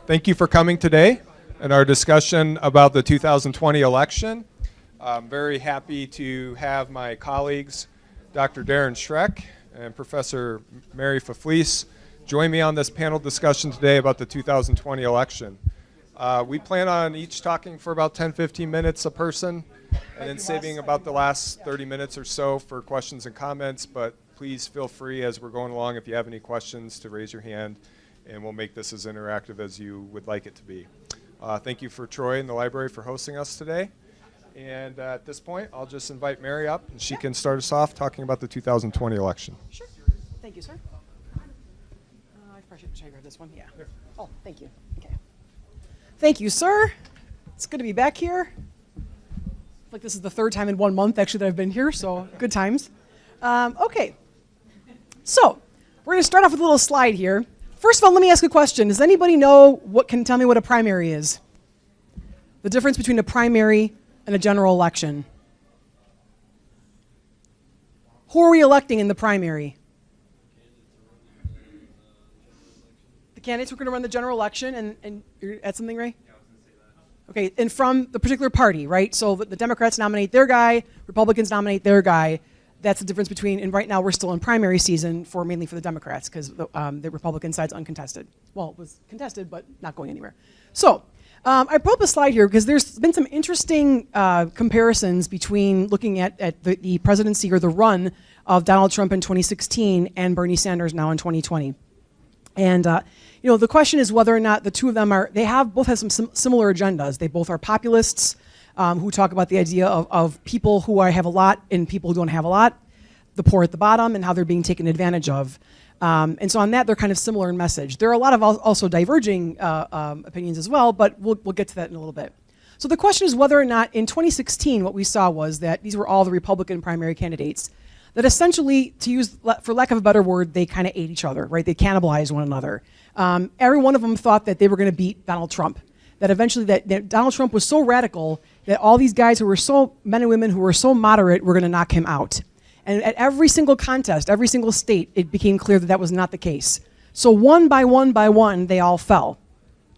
Thank you for coming today in our discussion about the 2020 election. I'm very happy to have my colleagues, Dr. Darren Schreck and Professor Mary Faflice, join me on this panel discussion today about the 2020 election. We plan on each talking for about 10-15 minutes a person, and then saving about the last 30 minutes or so for questions and comments, but please feel free as we're going along if you have any questions to raise your hand, and we'll make this as interactive as you would like it to be. Thank you for Troy and the library for hosting us today. And at this point, I'll just invite Mary up, and she can start us off talking about the 2020 election. Sure. Thank you, sir. I probably should grab this one. Yeah. Here. Oh, thank you. Okay. Thank you, sir. It's good to be back here. Like this is the third time in 1 month, actually, that I've been here, so good times. Okay. So we're going to start off with a little slide here. First of all, let me ask a question. Does anybody know can tell me what a primary is? The difference between a primary and a general election. Who are we electing in the primary? The candidates who are going to run the general election, and you're at something, Ray? Yeah, I was going to say that. Okay, and from the particular party, right? So the Democrats nominate their guy, Republicans nominate their guy. That's the difference between, and right now we're still in primary season mainly for the Democrats because the Republican side's uncontested. Well, it was contested, but not going anywhere. So I brought up a slide here because there's been some interesting comparisons between looking at the presidency or the run of Donald Trump in 2016 and Bernie Sanders now in 2020. And the question is whether or not the two of them both have some similar agendas. They both are populists. Who talk about the idea of people who have a lot and people who don't have a lot, the poor at the bottom, and how they're being taken advantage of. And so on that, they're kind of similar in message. There are a lot of also diverging opinions as well, but we'll get to that in a little bit. So the question is whether or not in 2016, what we saw was that these were all the Republican primary candidates that essentially, for lack of a better word, they kind of ate each other, right? They cannibalized one another. Every one of them thought that they were going to beat Donald Trump. That eventually that Donald Trump was so radical that all these guys who were men and women who were so moderate were going to knock him out. And at every single contest, every single state, it became clear that was not the case. So one by one, they all fell.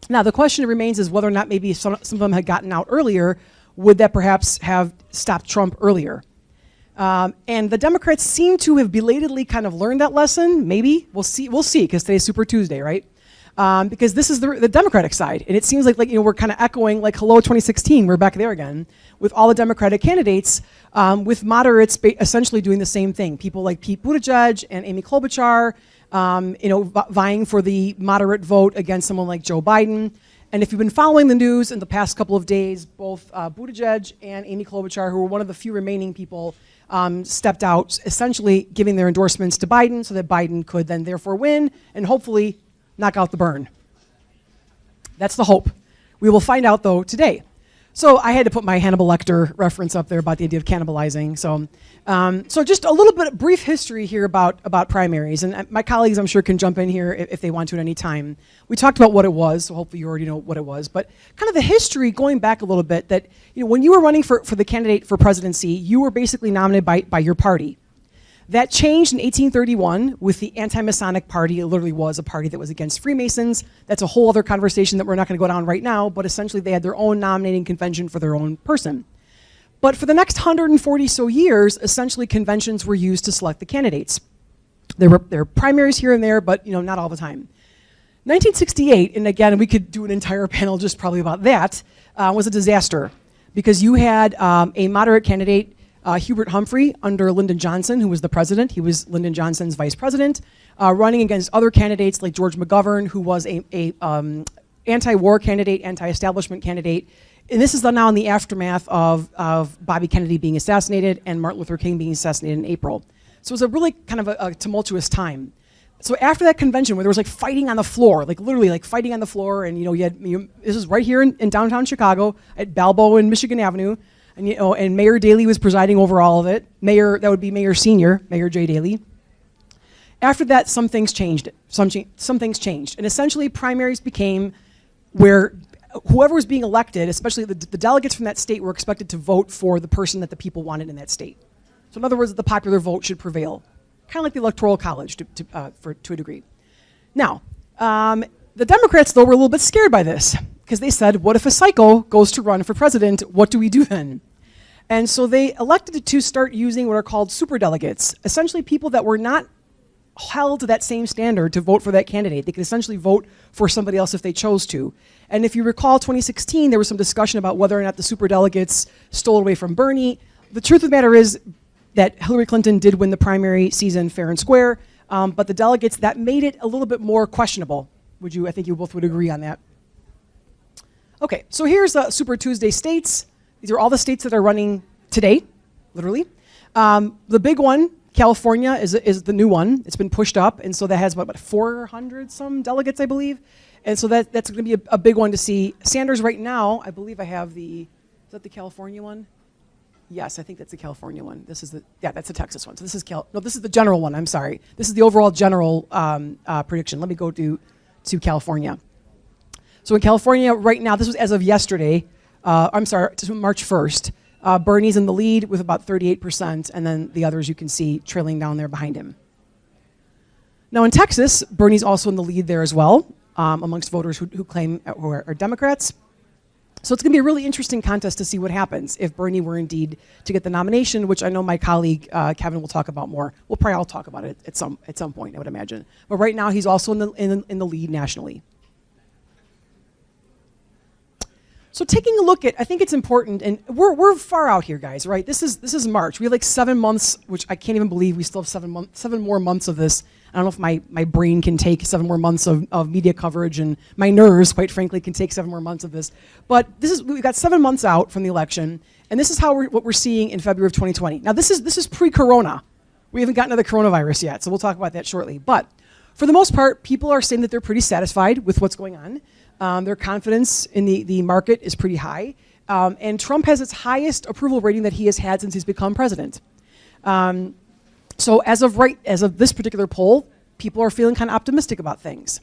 Now the question remains is whether or not maybe some of them had gotten out earlier, would that perhaps have stopped Trump earlier? And the Democrats seem to have belatedly kind of learned that lesson. Maybe we'll see because today's Super Tuesday, right? Because this is the Democratic side, and it seems like we're kind of echoing like hello 2016. We're back there again with all the Democratic candidates, with moderates essentially doing the same thing. People like Pete Buttigieg and Amy Klobuchar, vying for the moderate vote against someone like Joe Biden. And if you've been following the news in the past couple of days, both Buttigieg and Amy Klobuchar, who were one of the few remaining people, stepped out, essentially giving their endorsements to Biden so that Biden could then therefore win and hopefully knock out the burn. That's the hope. We will find out, though, today. So I had to put my Hannibal Lecter reference up there about the idea of cannibalizing. So just a little bit of brief history here about primaries. And my colleagues, I'm sure, can jump in here if they want to at any time. We talked about what it was, so hopefully you already know what it was. But kind of the history, going back a little bit, that when you were running for the candidate for presidency, you were basically nominated by your party. That changed in 1831 with the Anti-Masonic Party. It literally was a party that was against Freemasons. That's a whole other conversation that we're not going to go down right now, but essentially they had their own nominating convention for their own person. But for the next 140 so years, essentially conventions were used to select the candidates. There were primaries here and there, but not all the time. 1968, and again, we could do an entire panel just probably about that, was a disaster because you had a moderate candidate, Hubert Humphrey, under Lyndon Johnson, who was the president. He was Lyndon Johnson's vice president, running against other candidates like George McGovern, who was a anti-war candidate, anti-establishment candidate. And this is now in the aftermath of Bobby Kennedy being assassinated and Martin Luther King being assassinated in April. So it was a really kind of a tumultuous time. So after that convention where there was like fighting on the floor, like literally like fighting on the floor, and this is right here in downtown Chicago at Balboa and Michigan Avenue. And Mayor Daley was presiding over all of it. That would be Mayor Senior, Mayor Jay Daley. After that, some things changed. Some things changed, and essentially primaries became where whoever was being elected, especially the delegates from that state, were expected to vote for the person that the people wanted in that state. So in other words, the popular vote should prevail, kind of like the Electoral College to a degree. Now, The Democrats, though, were a little bit scared by this because they said, what if a psycho goes to run for president? What do we do then? And so they elected to start using what are called superdelegates, essentially people that were not held to that same standard to vote for that candidate. They could essentially vote for somebody else if they chose to. And if you recall 2016, there was some discussion about whether or not the superdelegates stole away from Bernie. The truth of the matter is that Hillary Clinton did win the primary season fair and square, but the delegates, that made it a little bit more questionable. I think you both would agree on that. Okay, so here's Super Tuesday states. These are all the states that are running today, literally. The big one, California, is the new one. It's been pushed up, and so that has about 400 some delegates, I believe. And so that's going to be a big one to see. Sanders right now, I believe I have is that the California one? Yes, I think that's the California one. That's the Texas one. So this is this is the general one, I'm sorry. This is the overall general prediction. Let me go to California. So in California right now, this was as of yesterday, March 1st, Bernie's in the lead with about 38%, and then the others you can see trailing down there behind him. Now in Texas, Bernie's also in the lead there as well, amongst voters who claim are Democrats. So it's going to be a really interesting contest to see what happens if Bernie were indeed to get the nomination, which I know my colleague Kevin will talk about more. We'll probably all talk about it at some point, I would imagine. But right now, he's also in the lead nationally. So taking a look at, I think it's important, and we're far out here, guys, right? This is March. We have like 7 months, which I can't even believe we still have 7 more months of this. I don't know if my brain can take 7 more months of media coverage, and my nerves, quite frankly, can take 7 more months of this. But we've got 7 months out from the election, and this is what we're seeing in February of 2020. Now this is pre-corona. We haven't gotten to the coronavirus yet, so we'll talk about that shortly. But for the most part, people are saying that they're pretty satisfied with what's going on. Their confidence in the market is pretty high. And Trump has its highest approval rating that he has had since he's become president. So as of this particular poll, people are feeling kind of optimistic about things.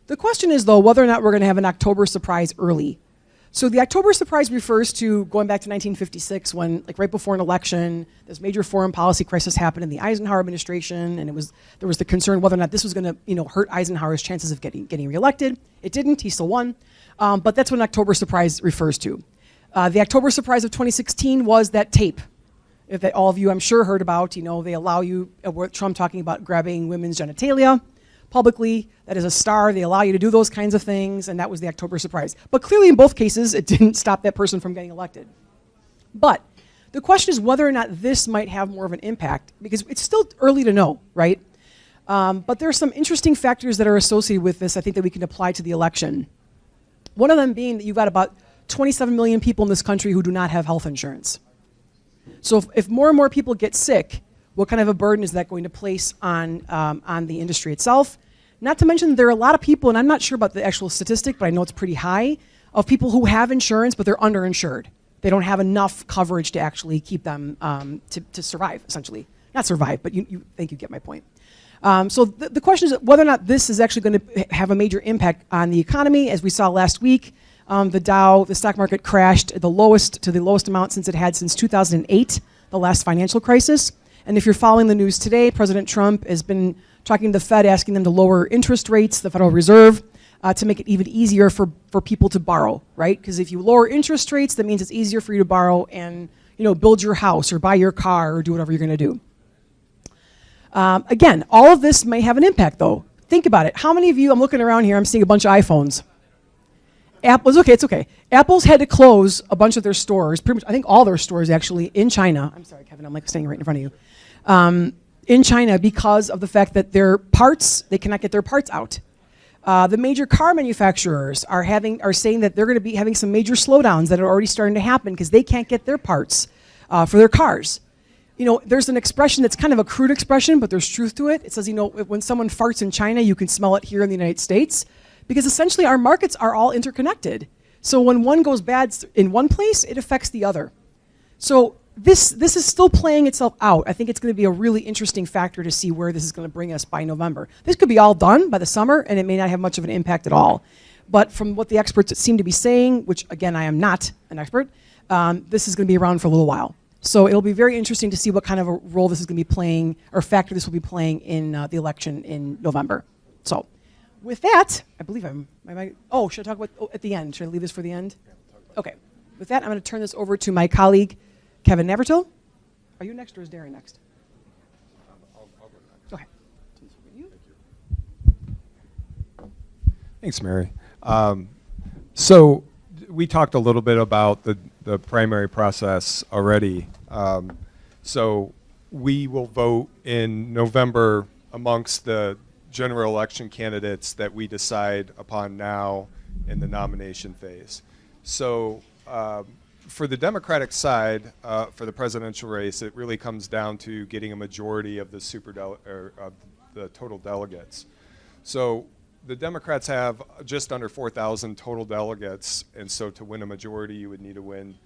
The question is, though, whether or not we're going to have an October surprise early. So the October surprise refers to going back to 1956 when, like right before an election, this major foreign policy crisis happened in the Eisenhower administration, and there was the concern whether or not this was going to hurt Eisenhower's chances of getting reelected. It didn't. He still won. But that's what an October surprise refers to. The October surprise of 2016 was that tape that all of you, I'm sure, heard about. They allow you, Trump talking about grabbing women's genitalia publicly. That is a star. They allow you to do those kinds of things, and that was the October surprise. But clearly, in both cases, it didn't stop that person from getting elected. But the question is whether or not this might have more of an impact, because it's still early to know, right? But there are some interesting factors that are associated with this, I think, that we can apply to the election. One of them being that you've got about 27 million people in this country who do not have health insurance. So if more and more people get sick, what kind of a burden is that going to place on the industry itself? Not to mention there are a lot of people, and I'm not sure about the actual statistic, but I know it's pretty high, of people who have insurance, but they're underinsured. They don't have enough coverage to actually keep them to survive, essentially. Not survive, but you think you get my point. So the question is whether or not this is actually going to have a major impact on the economy. As we saw last week, the stock market crashed to the lowest amount since it had since 2008, the last financial crisis. And if you're following the news today, President Trump has been talking to the Fed, asking them to lower interest rates, the Federal Reserve, to make it even easier for people to borrow, right? Because if you lower interest rates, that means it's easier for you to borrow and build your house or buy your car or do whatever you're going to do. Again, all of this may have an impact, though. Think about it. How many of you, I'm looking around here, I'm seeing a bunch of iPhones. It's okay. Apple's had to close a bunch of their stores, pretty much, I think all their stores actually, in China. I'm sorry, Kevin, I'm like standing right in front of you. In China, because of the fact that they cannot get their parts out. The major car manufacturers are saying that they're going to be having some major slowdowns that are already starting to happen because they can't get their parts for their cars. There's an expression that's kind of a crude expression, but there's truth to it. It says, when someone farts in China, you can smell it here in the United States, because essentially our markets are all interconnected. So when one goes bad in one place, it affects the other. So this is still playing itself out. I think it's going to be a really interesting factor to see where this is going to bring us by November. This could be all done by the summer, and it may not have much of an impact at all. But from what the experts seem to be saying, which again, I am not an expert, this is going to be around for a little while. So it'll be very interesting to see what kind of a role this is going to be playing, or factor this will be playing in the election in November. So With that, I believe oh, should I talk about at the end? Should I leave this for the end? Okay. With that, I'm going to turn this over to my colleague, Kevin Navertil. Are you next or is Darren next? I'll go next. Go ahead. Turn this over to you. Thanks, Mary. So we talked a little bit about the primary process already. So we will vote in November amongst the general election candidates that we decide upon now in the nomination phase. So for the Democratic side, for the presidential race, it really comes down to getting a majority of the of the total delegates. So the Democrats have just under 4,000 total delegates, and so to win a majority, you would need to win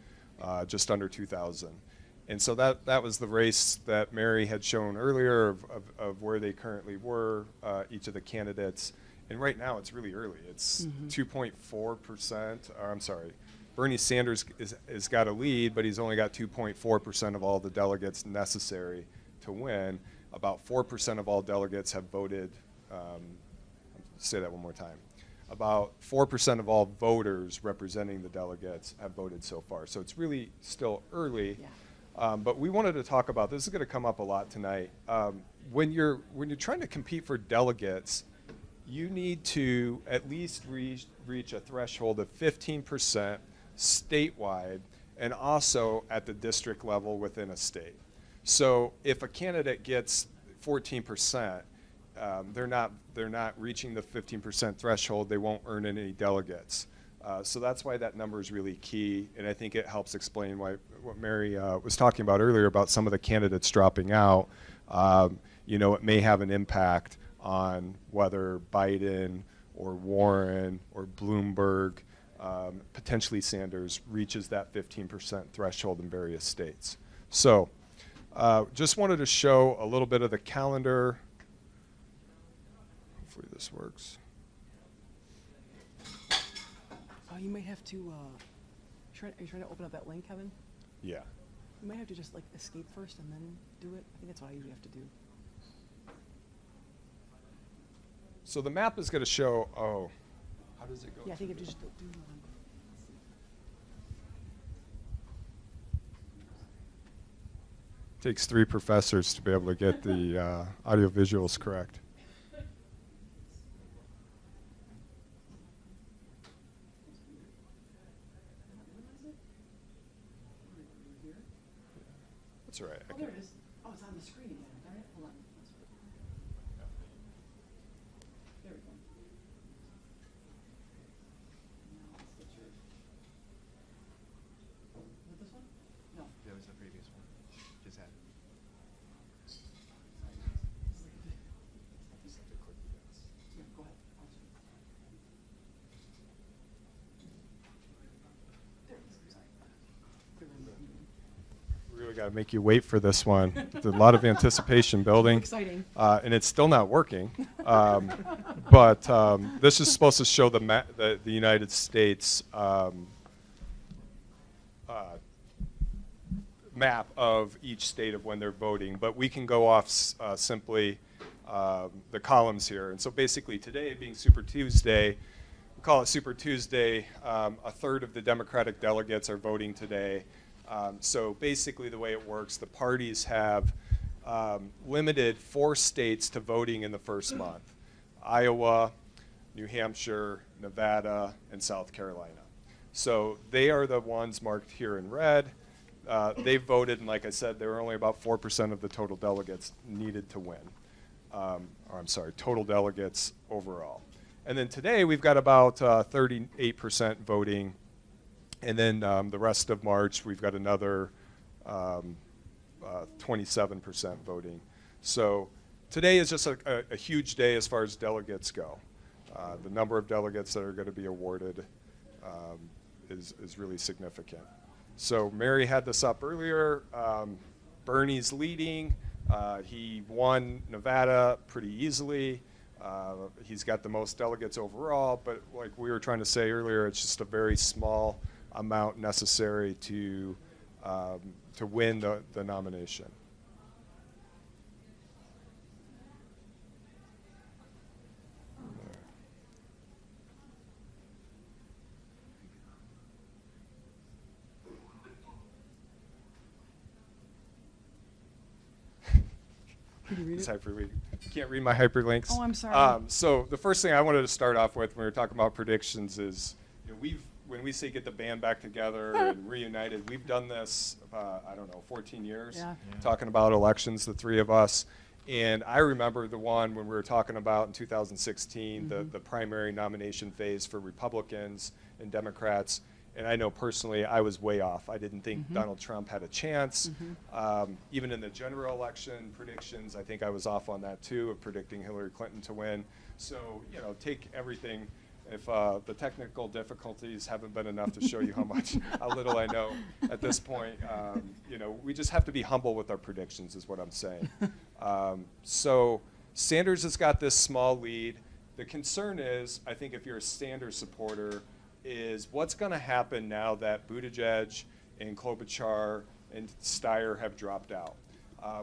just under 2,000. And so that was the race that Mary had shown earlier of where they currently were, each of the candidates. And right now, it's really early. It's 2.4%, or I'm sorry, Bernie Sanders has got a lead, but he's only got 2.4% of all the delegates necessary to win. About 4% of all delegates have voted. Say that one more time. About 4% of all voters representing the delegates have voted so far. So it's really still early. Yeah. But we wanted to talk about, this is going to come up a lot tonight. When you're trying to compete for delegates, you need to at least reach a threshold of 15% statewide and also at the district level within a state. So if a candidate gets 14%, they're not reaching the 15% threshold. They won't earn any delegates. So that's why that number is really key, and I think it helps explain what Mary was talking about earlier about some of the candidates dropping out. It may have an impact on whether Biden or Warren or Bloomberg, potentially Sanders, reaches that 15% threshold in various states. So just wanted to show a little bit of the calendar. Hopefully this works. You might have to, are you trying to open up that link, Kevin? Yeah. You might have to just escape first and then do it. I think that's what I usually have to do. So the map is going to show, how does it go? Yeah, I think if you just do Takes 3 professors to be able to get the audio visuals correct. That's all right. Oh, there it is. Oh, it's on the screen again. All right, hold on. There we go. Now let's get your. Is it this one? No. That was the previous one. Just had it. Yeah, go ahead. There it is. Sorry. We really got to make you wait for this one. There's a lot of anticipation building. Exciting. And it's still not working. But this is supposed to show the United States map of each state of when they're voting. But we can go off simply the columns here. And so basically today being Super Tuesday, we call it Super Tuesday. A third of the Democratic delegates are voting today. So basically the way it works, the parties have limited 4 states to voting in the first month: Iowa, New Hampshire, Nevada, and South Carolina. So they are the ones marked here in red. They voted, and like I said, there were only about 4% of the total delegates needed to win. Total delegates overall. And then today we've got about 38% voting. And then the rest of March, we've got another 27% voting. So today is just a huge day as far as delegates go. The number of delegates that are going to be awarded is really significant. So Mary had this up earlier. Bernie's leading. He won Nevada pretty easily. He's got the most delegates overall, but like we were trying to say earlier, it's just a very small amount necessary to win the nomination. Could you read This it? hyperlink. Can't read my hyperlinks. Oh, I'm sorry. So the first thing I wanted to start off with when we were talking about predictions is, when we say get the band back together and reunited, we've done this, 14 years, Yeah. talking about elections, the three of us. And I remember the one when we were talking about in 2016, the primary nomination phase for Republicans and Democrats. And I know personally I was way off. I didn't think Donald Trump had a chance. Even in the general election predictions, I think I was off on that too, of predicting Hillary Clinton to win. So, take everything. If the technical difficulties haven't been enough to show you how little I know at this point, we just have to be humble with our predictions is what I'm saying. So Sanders has got this small lead. The concern is, I think if you're a Sanders supporter, is what's going to happen now that Buttigieg and Klobuchar and Steyer have dropped out.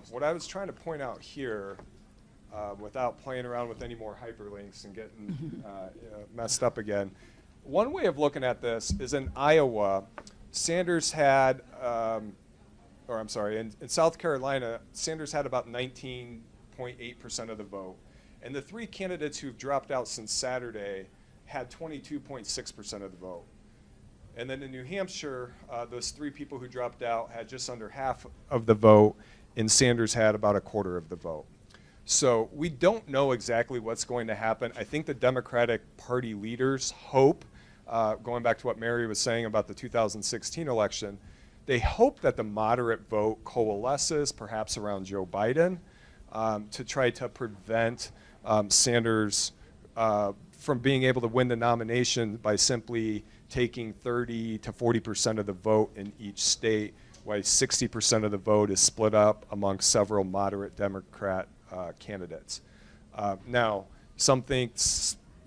What I was trying to point out here, without playing around with any more hyperlinks and getting messed up again, one way of looking at this is in Iowa, Sanders had, in South Carolina, Sanders had about 19.8% of the vote. And the three candidates who've dropped out since Saturday had 22.6% of the vote. And then in New Hampshire, those three people who dropped out had just under half of the vote, and Sanders had about a quarter of the vote. So we don't know exactly what's going to happen. I think the Democratic Party leaders hope, going back to what Mary was saying about the 2016 election, they hope that the moderate vote coalesces perhaps around Joe Biden to try to prevent Sanders from being able to win the nomination by simply taking 30 to 40% of the vote in each state, while 60% of the vote is split up among several moderate Democrat candidates. Now, some think,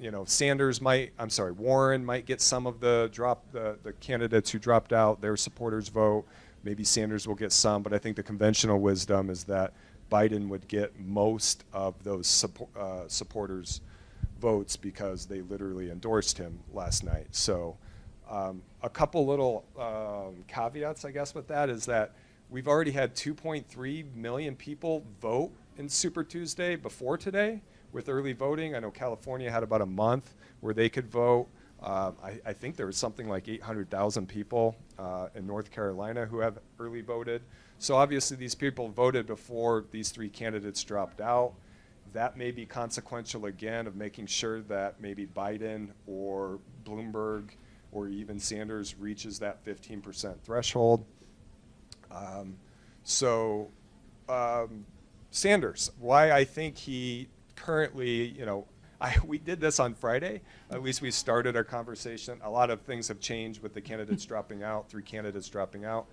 Warren might get some of the candidates who dropped out, their supporters vote. Maybe Sanders will get some, but I think the conventional wisdom is that Biden would get most of those supporters votes because they literally endorsed him last night. So a couple little caveats, I guess, with that is that we've already had 2.3 million people vote in Super Tuesday before today with early voting. I know California had about a month where they could vote. I think there was something like 800,000 people in North Carolina who have early voted. So obviously these people voted before these three candidates dropped out. That may be consequential again of making sure that maybe Biden or Bloomberg or even Sanders reaches that 15% threshold. Sanders, why I think he currently, we did this on Friday. At least we started our conversation. A lot of things have changed with the candidates dropping out, three candidates dropping out.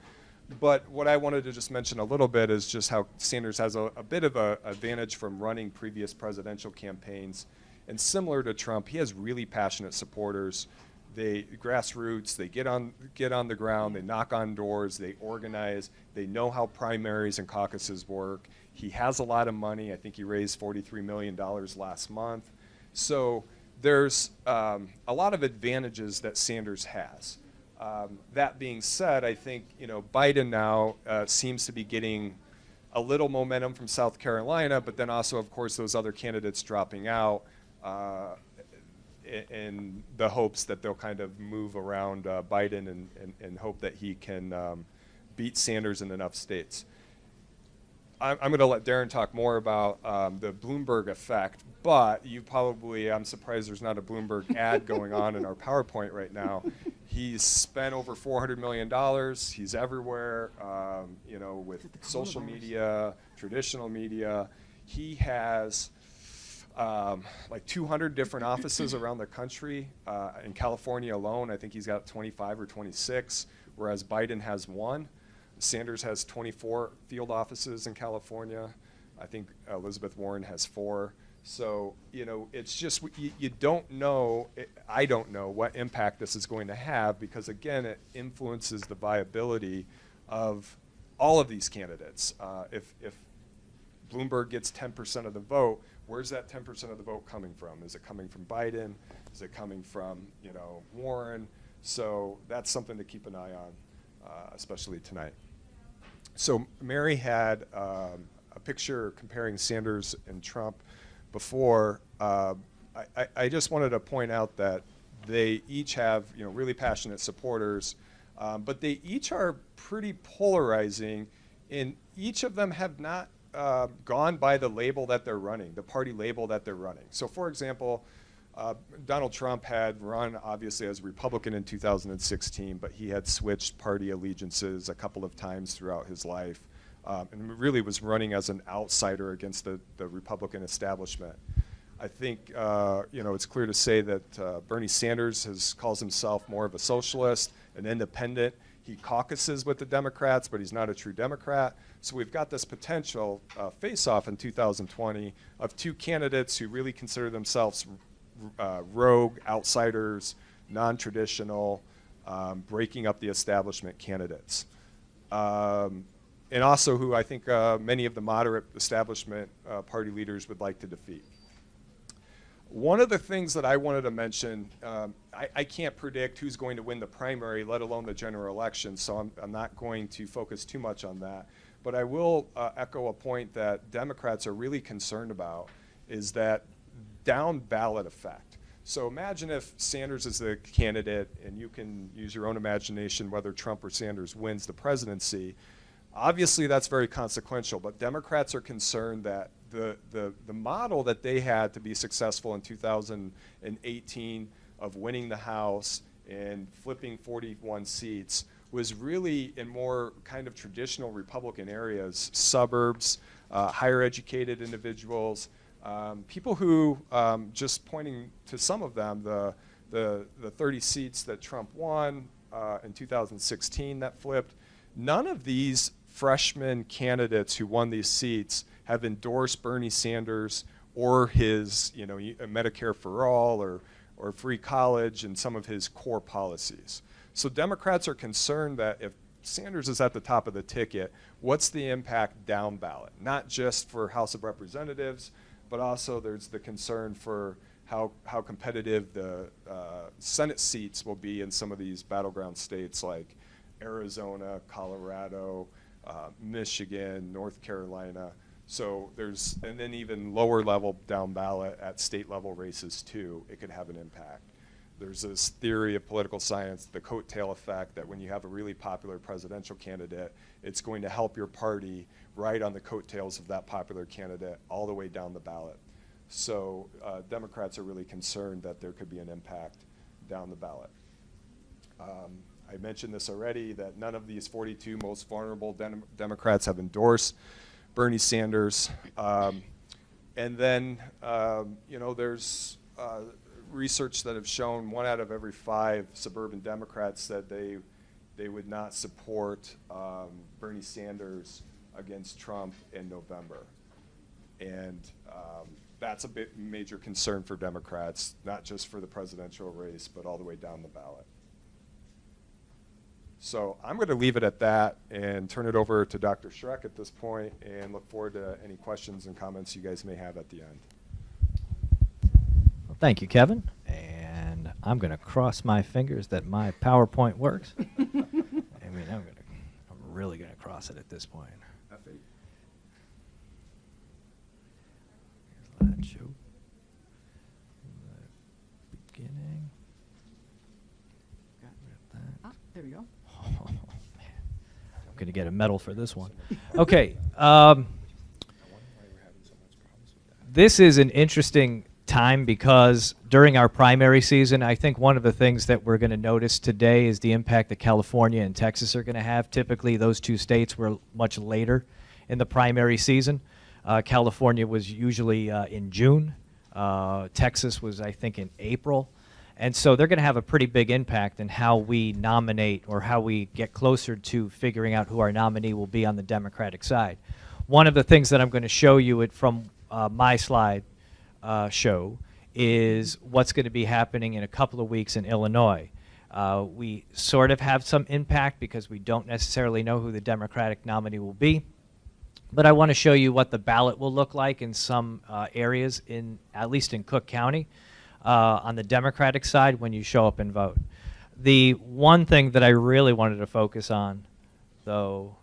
But what I wanted to just mention a little bit is just how Sanders has a bit of an advantage from running previous presidential campaigns. And similar to Trump, he has really passionate supporters. They grassroots, they get on the ground, they knock on doors, they organize, they know how primaries and caucuses work. He has a lot of money. I think he raised $43 million last month. So there's a lot of advantages that Sanders has. That being said, I think Biden now seems to be getting a little momentum from South Carolina, but then also, of course, those other candidates dropping out in the hopes that they'll kind of move around Biden and hope that he can beat Sanders in enough states. I'm going to let Darren talk more about the Bloomberg effect, but I'm surprised there's not a Bloomberg ad going on in our PowerPoint right now. He's spent over $400 million. He's everywhere, with social media, traditional media. He has like 200 different offices around the country. In California alone, I think he's got 25 or 26, whereas Biden has one. Sanders has 24 field offices in California. I think Elizabeth Warren has 4. So, it's just, you don't know, I don't know what impact this is going to have because, again, it influences the viability of all of these candidates. If Bloomberg gets 10% of the vote, where's that 10% of the vote coming from? Is it coming from Biden? Is it coming from, Warren? So that's something to keep an eye on, especially tonight. So Mary had a picture comparing Sanders and Trump before, I just wanted to point out that they each have really passionate supporters, but they each are pretty polarizing, and each of them have not gone by the label that they're running, the party label that they're running. So for example, Donald Trump had run obviously as a Republican in 2016, but he had switched party allegiances a couple of times throughout his life, and really was running as an outsider against the Republican establishment. I think it's clear to say that Bernie Sanders calls himself more of a socialist, an independent. He caucuses with the Democrats, but he's not a true Democrat. So we've got this potential face-off in 2020 of two candidates who really consider themselves rogue, outsiders, non-traditional, breaking up the establishment candidates. And also who I think many of the moderate establishment party leaders would like to defeat. One of the things that I wanted to mention, I can't predict who's going to win the primary, let alone the general election, so I'm not going to focus too much on that. But I will echo a point that Democrats are really concerned about, is that down ballot effect. So imagine if Sanders is the candidate, and you can use your own imagination whether Trump or Sanders wins the presidency. Obviously that's very consequential, but Democrats are concerned that the model that they had to be successful in 2018 of winning the House and flipping 41 seats was really in more kind of traditional Republican areas, suburbs, higher educated individuals, people who, just pointing to some of them, the 30 seats that Trump won in 2016 that flipped, none of these freshman candidates who won these seats have endorsed Bernie Sanders or his, Medicare for all or free college and some of his core policies. So Democrats are concerned that if Sanders is at the top of the ticket, what's the impact down ballot? Not just for House of Representatives, but also there's the concern for how competitive the Senate seats will be in some of these battleground states like Arizona, Colorado, Michigan, North Carolina. So and then even lower level down ballot at state level races too, it could have an impact. There's this theory of political science, the coattail effect, that when you have a really popular presidential candidate, it's going to help your party ride on the coattails of that popular candidate all the way down the ballot. So Democrats are really concerned that there could be an impact down the ballot. I mentioned this already, that none of these 42 most vulnerable Democrats have endorsed Bernie Sanders. And then, there's research that have shown 1 out of every 5 suburban Democrats said they would not support Bernie Sanders against Trump in November. And that's a major concern for Democrats, not just for the presidential race, but all the way down the ballot. So I'm going to leave it at that and turn it over to Dr. Schreck at this point, and look forward to any questions and comments you guys may have at the end. Well, thank you, Kevin. And I'm going to cross my fingers that my PowerPoint works. I'm really going to cross it at this point. Here's slideshow. Beginning. There we go. Oh, man. I'm going to get a medal for this one. Okay. This is an interesting time because during our primary season, I think one of the things that we're going to notice today is the impact that California and Texas are going to have. Typically, those two states were much later in the primary season. California was usually in June. Texas was, I think, in April. And so they're going to have a pretty big impact in how we nominate or how we get closer to figuring out who our nominee will be on the Democratic side. One of the things that I'm going to show you from my slide show is what's going to be happening in a couple of weeks in Illinois. We sort of have some impact because we don't necessarily know who the Democratic nominee will be. But I want to show you what the ballot will look like in some areas, at least in Cook County. On the Democratic side when you show up and vote. The one thing that I really wanted to focus on, though,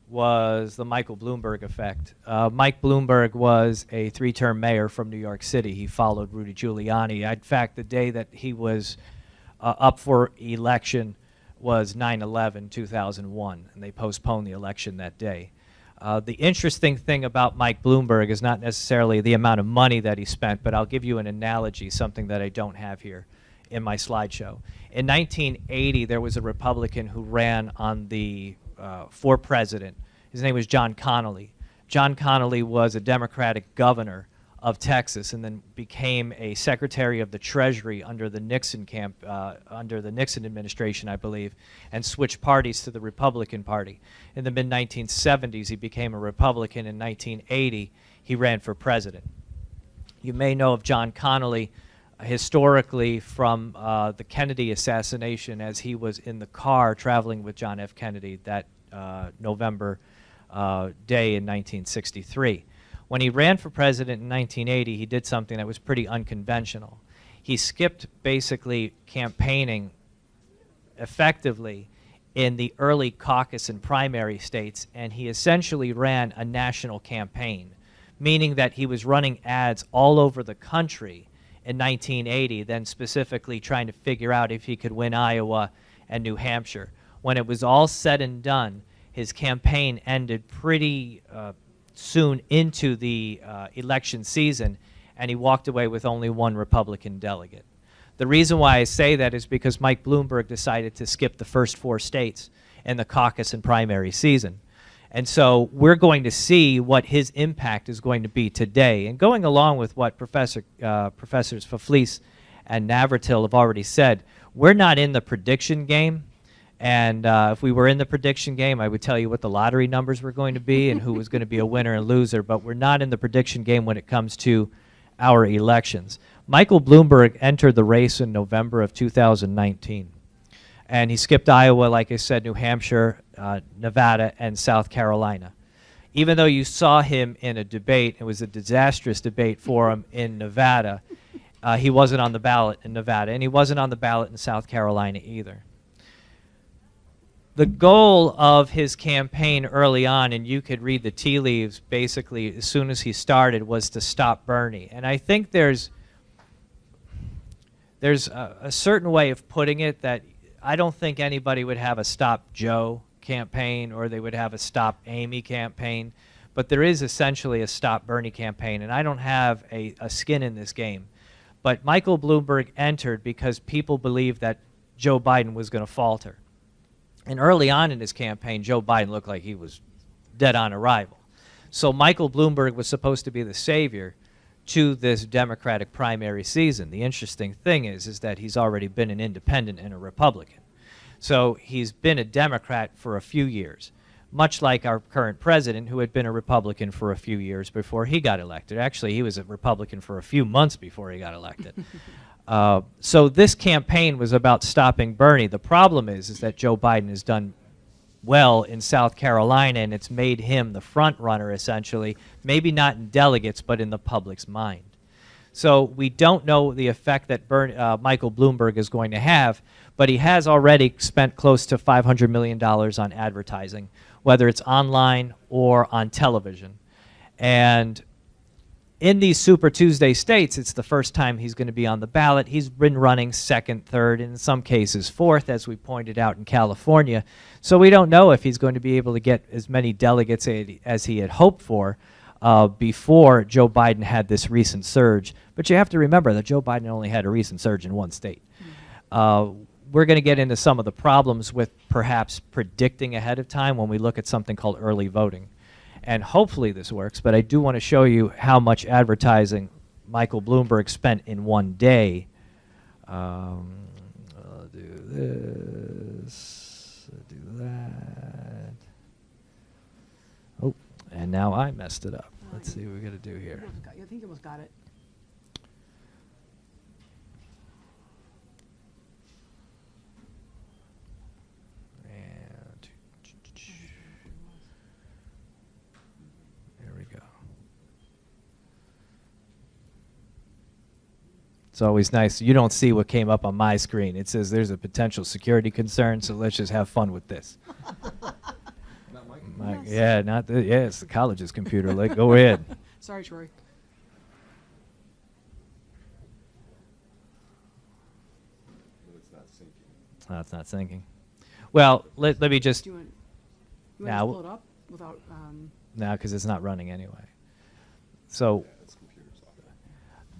was the Michael Bloomberg effect. Mike Bloomberg was a 3-term mayor from New York City. He followed Rudy Giuliani. In fact, the day that he was up for election was 9/11, 2001, and they postponed the election that day. The interesting thing about Mike Bloomberg is not necessarily the amount of money that he spent, but I'll give you an analogy, something that I don't have here in my slideshow. In 1980, there was a Republican who ran on the for president. His name was John Connally. John Connally was a Democratic governor of Texas and then became a Secretary of the Treasury under the Nixon under the Nixon administration, I believe, and switched parties to the Republican Party. In the mid-1970s, he became a Republican. In 1980, he ran for president. You may know of John Connally historically from the Kennedy assassination, as he was in the car traveling with John F. Kennedy that November day in 1963. When he ran for president in 1980, he did something that was pretty unconventional. He skipped basically campaigning effectively in the early caucus and primary states, and he essentially ran a national campaign, meaning that he was running ads all over the country in 1980, then specifically trying to figure out if he could win Iowa and New Hampshire. When it was all said and done, his campaign ended pretty soon into the election season, and he walked away with only one Republican delegate. The reason why I say that is because Mike Bloomberg decided to skip the first 4 states in the caucus and primary season. And so we're going to see what his impact is going to be today. And going along with what Professors Faflis and Navratil have already said, we're not in the prediction game. And if we were in the prediction game, I would tell you what the lottery numbers were going to be and who was going to be a winner and loser. But we're not in the prediction game when it comes to our elections. Michael Bloomberg entered the race in November of 2019. And he skipped Iowa, like I said, New Hampshire, Nevada, and South Carolina. Even though you saw him in a debate, it was a disastrous debate for him in Nevada, he wasn't on the ballot in Nevada, and he wasn't on the ballot in South Carolina either. The goal of his campaign early on, and you could read the tea leaves basically as soon as he started, was to stop Bernie. And I think there's a certain way of putting it that I don't think anybody would have a Stop Joe campaign or they would have a Stop Amy campaign, but there is essentially a Stop Bernie campaign, and I don't have a skin in this game. But Michael Bloomberg entered because people believed that Joe Biden was going to falter. And early on in his campaign, Joe Biden looked like he was dead on arrival. So Michael Bloomberg was supposed to be the savior to this Democratic primary season. The interesting thing is that he's already been an independent and a Republican. So he's been a Democrat for a few years, much like our current president, who had been a Republican for a few years before he got elected. Actually, he was a Republican for a few months before he got elected. So this campaign was about stopping Bernie. The problem is that Joe Biden has done well in South Carolina, and it's made him the front runner, essentially, maybe not in delegates, but in the public's mind. So we don't know the effect that Michael Bloomberg is going to have, but he has already spent close to $500 million on advertising, whether it's online or on television. And in these Super Tuesday states, it's the first time he's going to be on the ballot. He's been running second, third, and in some cases fourth, as we pointed out in California. So we don't know if he's going to be able to get as many delegates as he had hoped for before Joe Biden had this recent surge. But you have to remember that Joe Biden only had a recent surge in one state. We're going to get into some of the problems with perhaps predicting ahead of time when we look at something called early voting. And hopefully this works, but I do want to show you how much advertising Michael Bloomberg spent in one day. I'll do this, I'll do that. Oh, and now I messed it up. Let's see what we got to do here. I think you almost got it. It's always nice. You don't see what came up on my screen. It says there's a potential security concern, so let's just have fun with this. Yes. Yeah, not the, yeah, it's the college's computer. Like, go ahead. Sorry, Troy. Oh, it's not syncing. Well, let me just, Do you want to Now- pull it up without? no, because it's not running anyway. So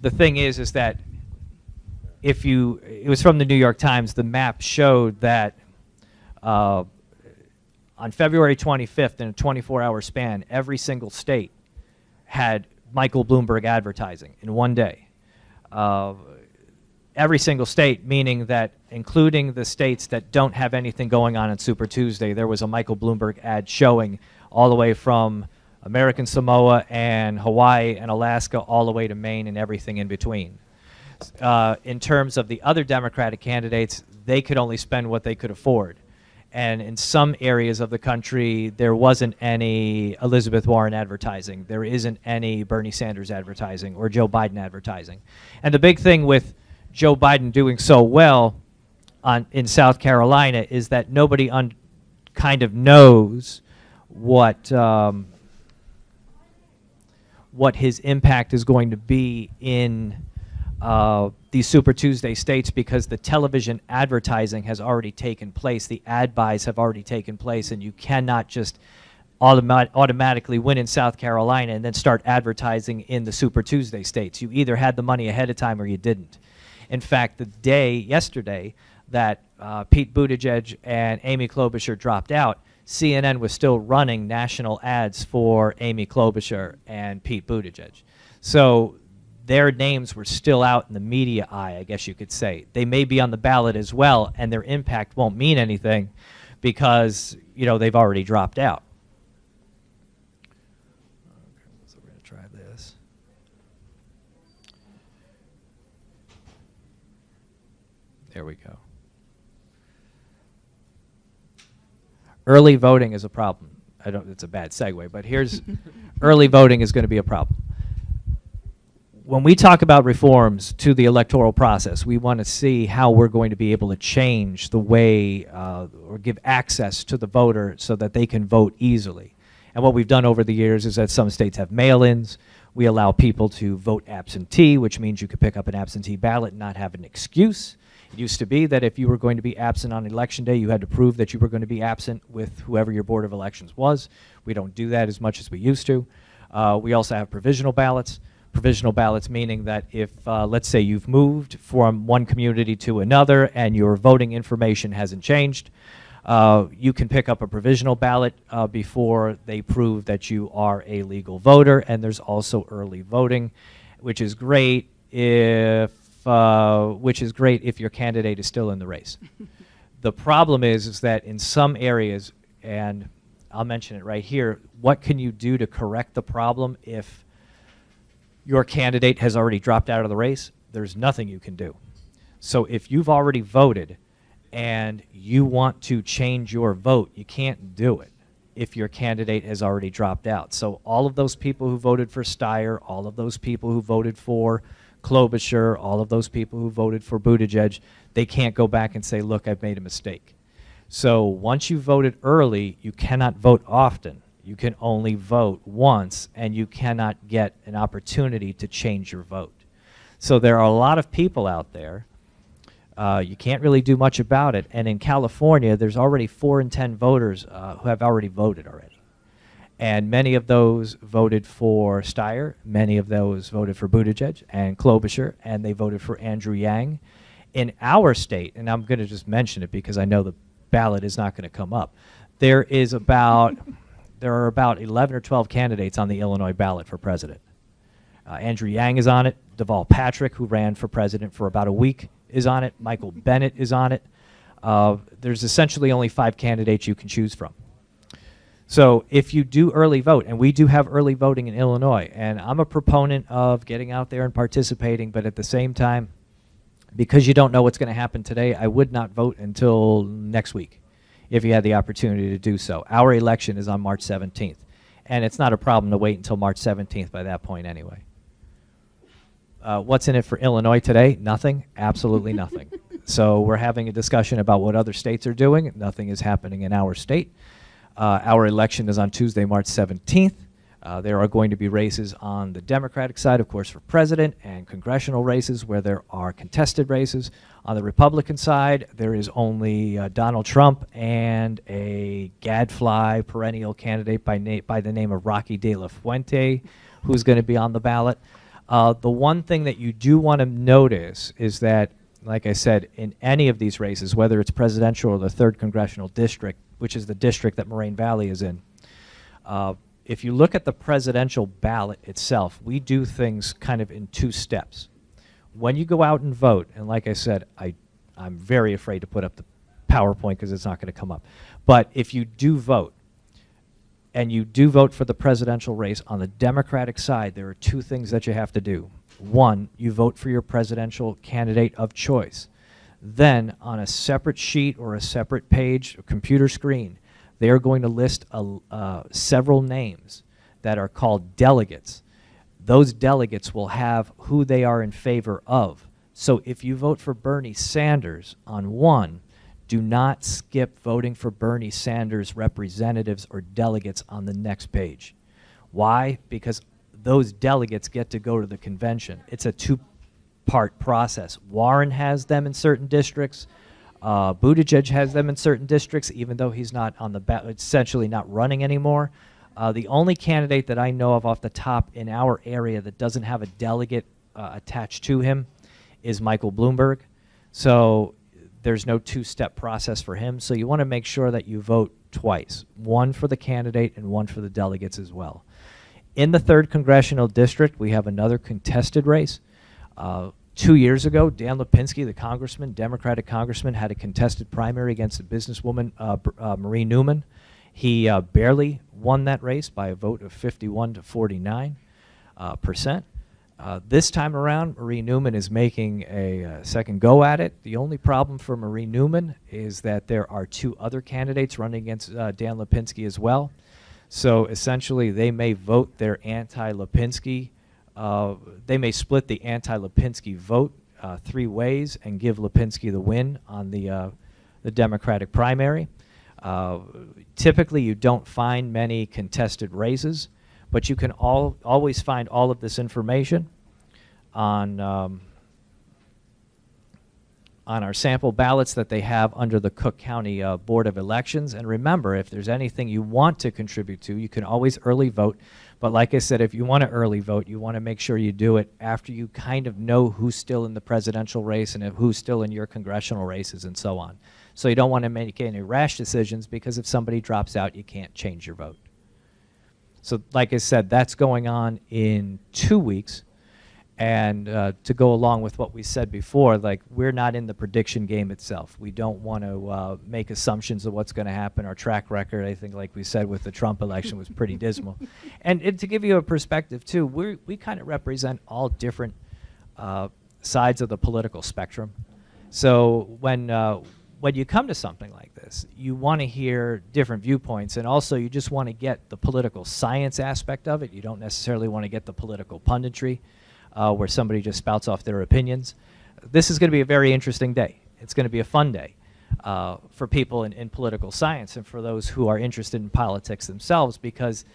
the thing is that if you, it was from the New York Times, the map showed that on February 25th, in a 24-hour span, every single state had Michael Bloomberg advertising in one day. Every single state, meaning that including the states that don't have anything going on Super Tuesday, there was a Michael Bloomberg ad showing all the way from American Samoa and Hawaii and Alaska all the way to Maine and everything in between. In terms of the other Democratic candidates, they could only spend what they could afford. And in some areas of the country, there wasn't any Elizabeth Warren advertising. There isn't any Bernie Sanders advertising or Joe Biden advertising. And the big thing with Joe Biden doing so well in South Carolina is that nobody kind of knows what his impact is going to be in these Super Tuesday states, because the television advertising has already taken place. The ad buys have already taken place, and you cannot just automatically win in South Carolina and then start advertising in the Super Tuesday states. You either had the money ahead of time or you didn't. In fact, yesterday, that Pete Buttigieg and Amy Klobuchar dropped out, CNN was still running national ads for Amy Klobuchar and Pete Buttigieg. So their names were still out in the media eye, I guess you could say. They may be on the ballot as well, and their impact won't mean anything because, you know, they've already dropped out. Okay, so we're going to try this. There we go. Early voting is a problem. It's a bad segue, but here's early voting is going to be a problem. When we talk about reforms to the electoral process, we want to see how we're going to be able to change the way or give access to the voter so that they can vote easily. And what we've done over the years is that some states have mail-ins. We allow people to vote absentee, which means you could pick up an absentee ballot and not have an excuse. It used to be that if you were going to be absent on election day, you had to prove that you were going to be absent with whoever your Board of Elections was. We don't do that as much as we used to. We also have provisional ballots. Provisional ballots meaning that if, let's say, you've moved from one community to another and your voting information hasn't changed, you can pick up a provisional ballot before they prove that you are a legal voter. And there's also early voting, which is great if your candidate is still in the race. The problem is that in some areas, and I'll mention it right here, what can you do to correct the problem if your candidate has already dropped out of the race? There's nothing you can do. So if you've already voted and you want to change your vote, you can't do it if your candidate has already dropped out. So all of those people who voted for Steyer, all of those people who voted for Klobuchar, all of those people who voted for Buttigieg, they can't go back and say, look, I've made a mistake. So once you voted early, you cannot vote often. You can only vote once, and you cannot get an opportunity to change your vote. So there are a lot of people out there. You can't really do much about it. And in California, there's already 4 in 10 voters who have already voted already. And many of those voted for Steyer, many of those voted for Buttigieg and Klobuchar, and they voted for Andrew Yang. In our state, and I'm going to just mention it because I know the ballot is not going to come up, there are about 11 or 12 candidates on the Illinois ballot for president. Andrew Yang is on it. Deval Patrick, who ran for president for about a week, is on it. Michael Bennett is on it. There's essentially only 5 candidates you can choose from. So if you do early vote, and we do have early voting in Illinois, and I'm a proponent of getting out there and participating, but at the same time, because you don't know what's going to happen today, I would not vote until next week if you had the opportunity to do so. Our election is on March 17th, and it's not a problem to wait until March 17th by that point anyway. What's in it for Illinois today? Nothing, absolutely nothing. So we're having a discussion about what other states are doing. Nothing is happening in our state. Our election is on Tuesday, March 17th. There are going to be races on the Democratic side, of course, for president, and congressional races where there are contested races. On the Republican side, there is only Donald Trump and a gadfly perennial candidate by the name of Rocky De La Fuente, who's going to be on the ballot. The one thing that you do want to notice is that, like I said, in any of these races, whether it's presidential or the 3rd Congressional District, which is the district that Moraine Valley is in, if you look at the presidential ballot itself, we do things kind of in 2 steps. When you go out and vote, and like I said, I'm very afraid to put up the PowerPoint because it's not going to come up. But if you do vote, and you do vote for the presidential race, on the Democratic side, there are 2 things that you have to do. 1, you vote for your presidential candidate of choice. Then, on a separate sheet or a separate page, a computer screen, they are going to list several names that are called delegates. Those delegates will have who they are in favor of. So if you vote for Bernie Sanders on 1, do not skip voting for Bernie Sanders representatives or delegates on the next page. Why? Because those delegates get to go to the convention. It's a 2-part process. Warren has them in certain districts. Buttigieg has them in certain districts, even though he's not on the essentially not running anymore. The only candidate that I know of off the top in our area that doesn't have a delegate attached to him is Michael Bloomberg. So there's no 2-step process for him. So you want to make sure that you vote twice, 1 for the candidate and 1 for the delegates as well. In the 3rd Congressional District, we have another contested race. 2 years ago, Dan Lipinski, the congressman, Democratic congressman, had a contested primary against a businesswoman, Marie Newman. He barely won that race by a vote of 51 to 49%. This time around, Marie Newman is making a second go at it. The only problem for Marie Newman is that there are 2 other candidates running against Dan Lipinski as well. So essentially, they may vote their anti-Lipinski. They may split the anti-Lipinski vote 3 ways and give Lipinski the win on the Democratic primary. Typically, you don't find many contested races, but you can always find all of this information on our sample ballots that they have under the Cook County Board of Elections. And remember, if there's anything you want to contribute to, you can always early vote. But like I said, if you want to early vote, you want to make sure you do it after you kind of know who's still in the presidential race and who's still in your congressional races and so on. So you don't want to make any rash decisions, because if somebody drops out, you can't change your vote. So like I said, that's going on in 2 weeks. And to go along with what we said before, like, we're not in the prediction game itself. We don't want to make assumptions of what's going to happen. Our track record, I think, like we said with the Trump election, was pretty dismal. And to give you a perspective, too, we kind of represent all different sides of the political spectrum. So when you come to something like this, you want to hear different viewpoints, and also you just want to get the political science aspect of it. You don't necessarily want to get the political punditry, where somebody just spouts off their opinions. This is going to be a very interesting day. It's going to be a fun day for people in political science and for those who are interested in politics themselves, because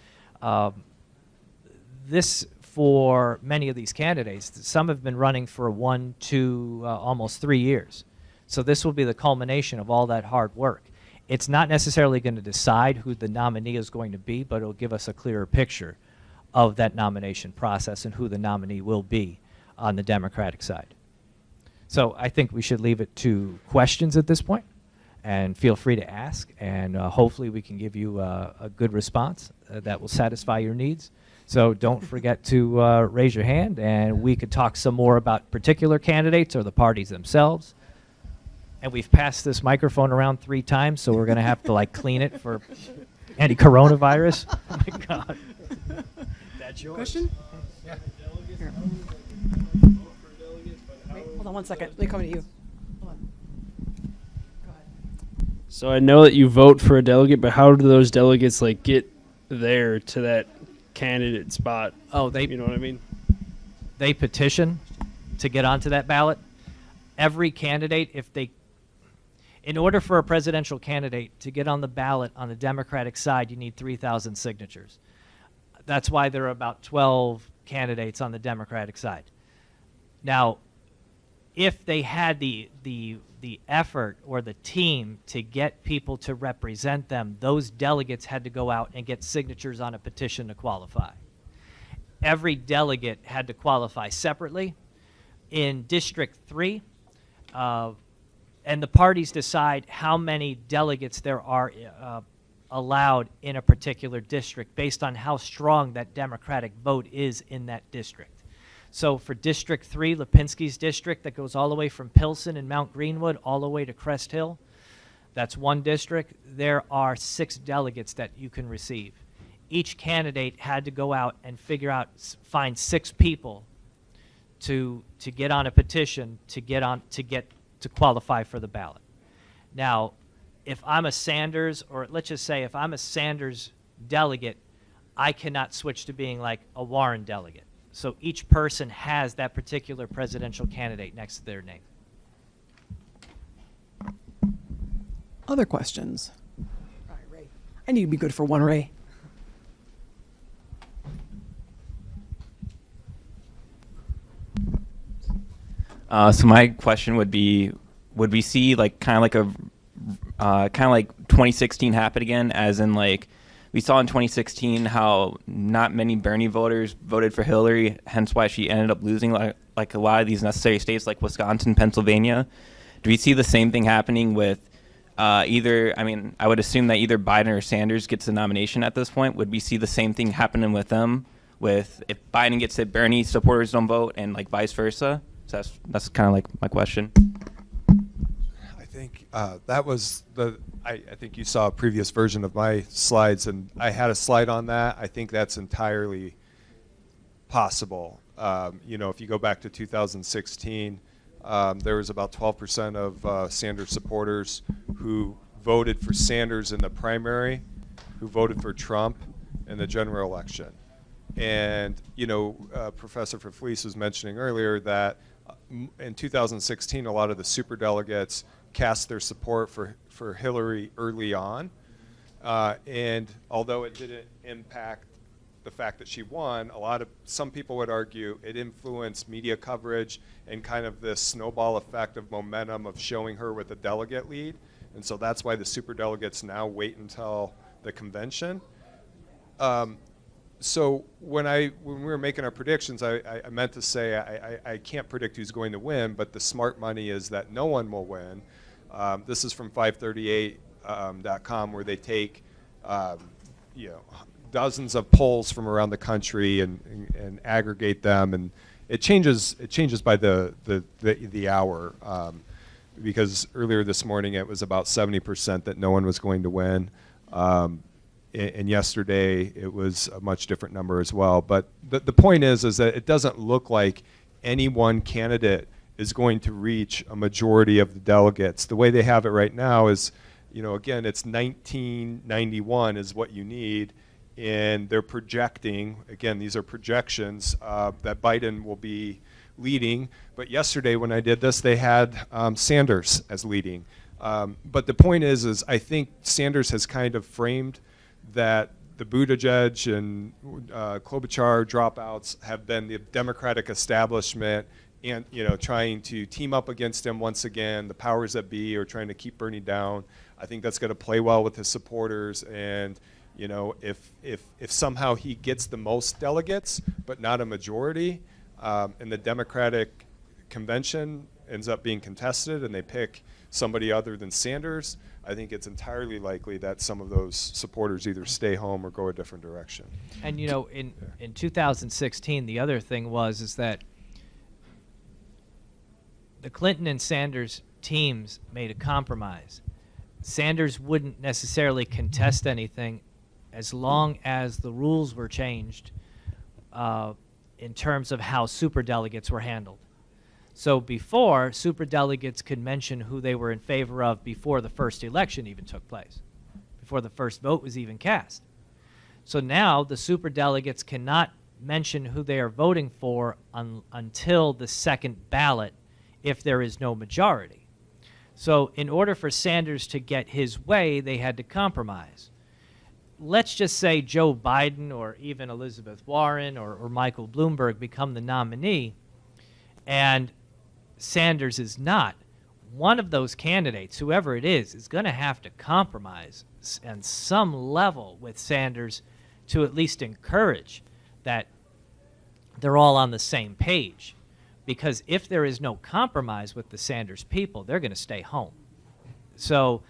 this, for many of these candidates, some have been running for 1, 2, almost 3 years. So this will be the culmination of all that hard work. It's not necessarily going to decide who the nominee is going to be, but it'll give us a clearer picture of that nomination process and who the nominee will be on the Democratic side. So I think we should leave it to questions at this point, and feel free to ask, and hopefully we can give you a good response that will satisfy your needs. So don't forget to raise your hand, and we could talk some more about particular candidates or the parties themselves. And we've passed this microphone around 3 times, so we're going to have to like clean it for anti-coronavirus. Oh my God. That's yours. Question? Yeah. Here. Wait, hold on 1 second. Let me come to you. Hold on. Go ahead. So I know that you vote for a delegate, but how do those delegates like get there to that candidate spot? Oh, You know what I mean? they petition to get onto that ballot. Every candidate, In order for a presidential candidate to get on the ballot on the Democratic side, you need 3,000 signatures. That's why there are about 12 candidates on the Democratic side. Now, if they had the effort or the team to get people to represent them, those delegates had to go out and get signatures on a petition to qualify. Every delegate had to qualify separately. In District 3, and the parties decide how many delegates there are allowed in a particular district based on how strong that Democratic vote is in that district. So for District 3, Lipinski's district, that goes all the way from Pilsen and Mount Greenwood all the way to Crest Hill, that's one district. There are 6 delegates that you can receive. Each candidate had to go out and find 6 people to get on a petition to qualify for the ballot. Now, if I'm a Sanders, or let's just say if I'm a Sanders delegate, I cannot switch to being like a Warren delegate. So each person has that particular presidential candidate next to their name. Other questions? All right, Ray. I need to be good for one, Ray. So my question would be, would we see like kind of like 2016 happen again, as in like we saw in 2016 how not many Bernie voters voted for Hillary, hence why she ended up losing like a lot of these necessary states like Wisconsin, Pennsylvania. Do we see the same thing happening with either, I mean, I would assume that either Biden or Sanders gets the nomination at this point. Would we see the same thing happening with them, with if Biden gets it, Bernie supporters don't vote, and like vice versa? So that's kind of like my question. I think that was I think you saw a previous version of my slides, and I had a slide on that. I think that's entirely possible. You know, if you go back to 2016, there was about 12% of Sanders supporters who voted for Sanders in the primary, who voted for Trump in the general election. And, you know, Professor Verfleece was mentioning earlier that in 2016, a lot of the superdelegates cast their support for Hillary early on. And although it didn't impact the fact that she won, some people would argue it influenced media coverage and kind of this snowball effect of momentum of showing her with a delegate lead. And so that's why the superdelegates now wait until the convention. So when we were making our predictions, I meant to say I can't predict who's going to win, but the smart money is that no one will win. This is from 538.com, where they take you know, dozens of polls from around the country and aggregate them, and it changes by the hour. Because earlier this morning it was about 70% that no one was going to win. And yesterday it was a much different number as well. But the point is that it doesn't look like any one candidate is going to reach a majority of the delegates. The way they have it right now is, you know, again, it's 1991 is what you need, and they're projecting, again, these are projections, that Biden will be leading. But yesterday when I did this, they had Sanders as leading. But the point is I think Sanders has kind of framed that the Buttigieg and Klobuchar dropouts have been the Democratic establishment, and, you know, trying to team up against him once again. The powers that be are trying to keep Bernie down. I think that's going to play well with his supporters. And, you know, if somehow he gets the most delegates but not a majority, and the Democratic convention ends up being contested and they pick somebody other than Sanders, I think it's entirely likely that some of those supporters either stay home or go a different direction. And, you know, in 2016, the other thing is that the Clinton and Sanders teams made a compromise. Sanders wouldn't necessarily contest anything as long as the rules were changed in terms of how superdelegates were handled. So before, superdelegates could mention who they were in favor of before the first election even took place, before the first vote was even cast. So now the superdelegates cannot mention who they are voting for until the second ballot if there is no majority. So in order for Sanders to get his way, they had to compromise. Let's just say Joe Biden or even Elizabeth Warren or Michael Bloomberg become the nominee, and Sanders is not. One of those candidates, whoever it is going to have to compromise on some level with Sanders to at least encourage that they're all on the same page. Because if there is no compromise with the Sanders people, they're going to stay home. So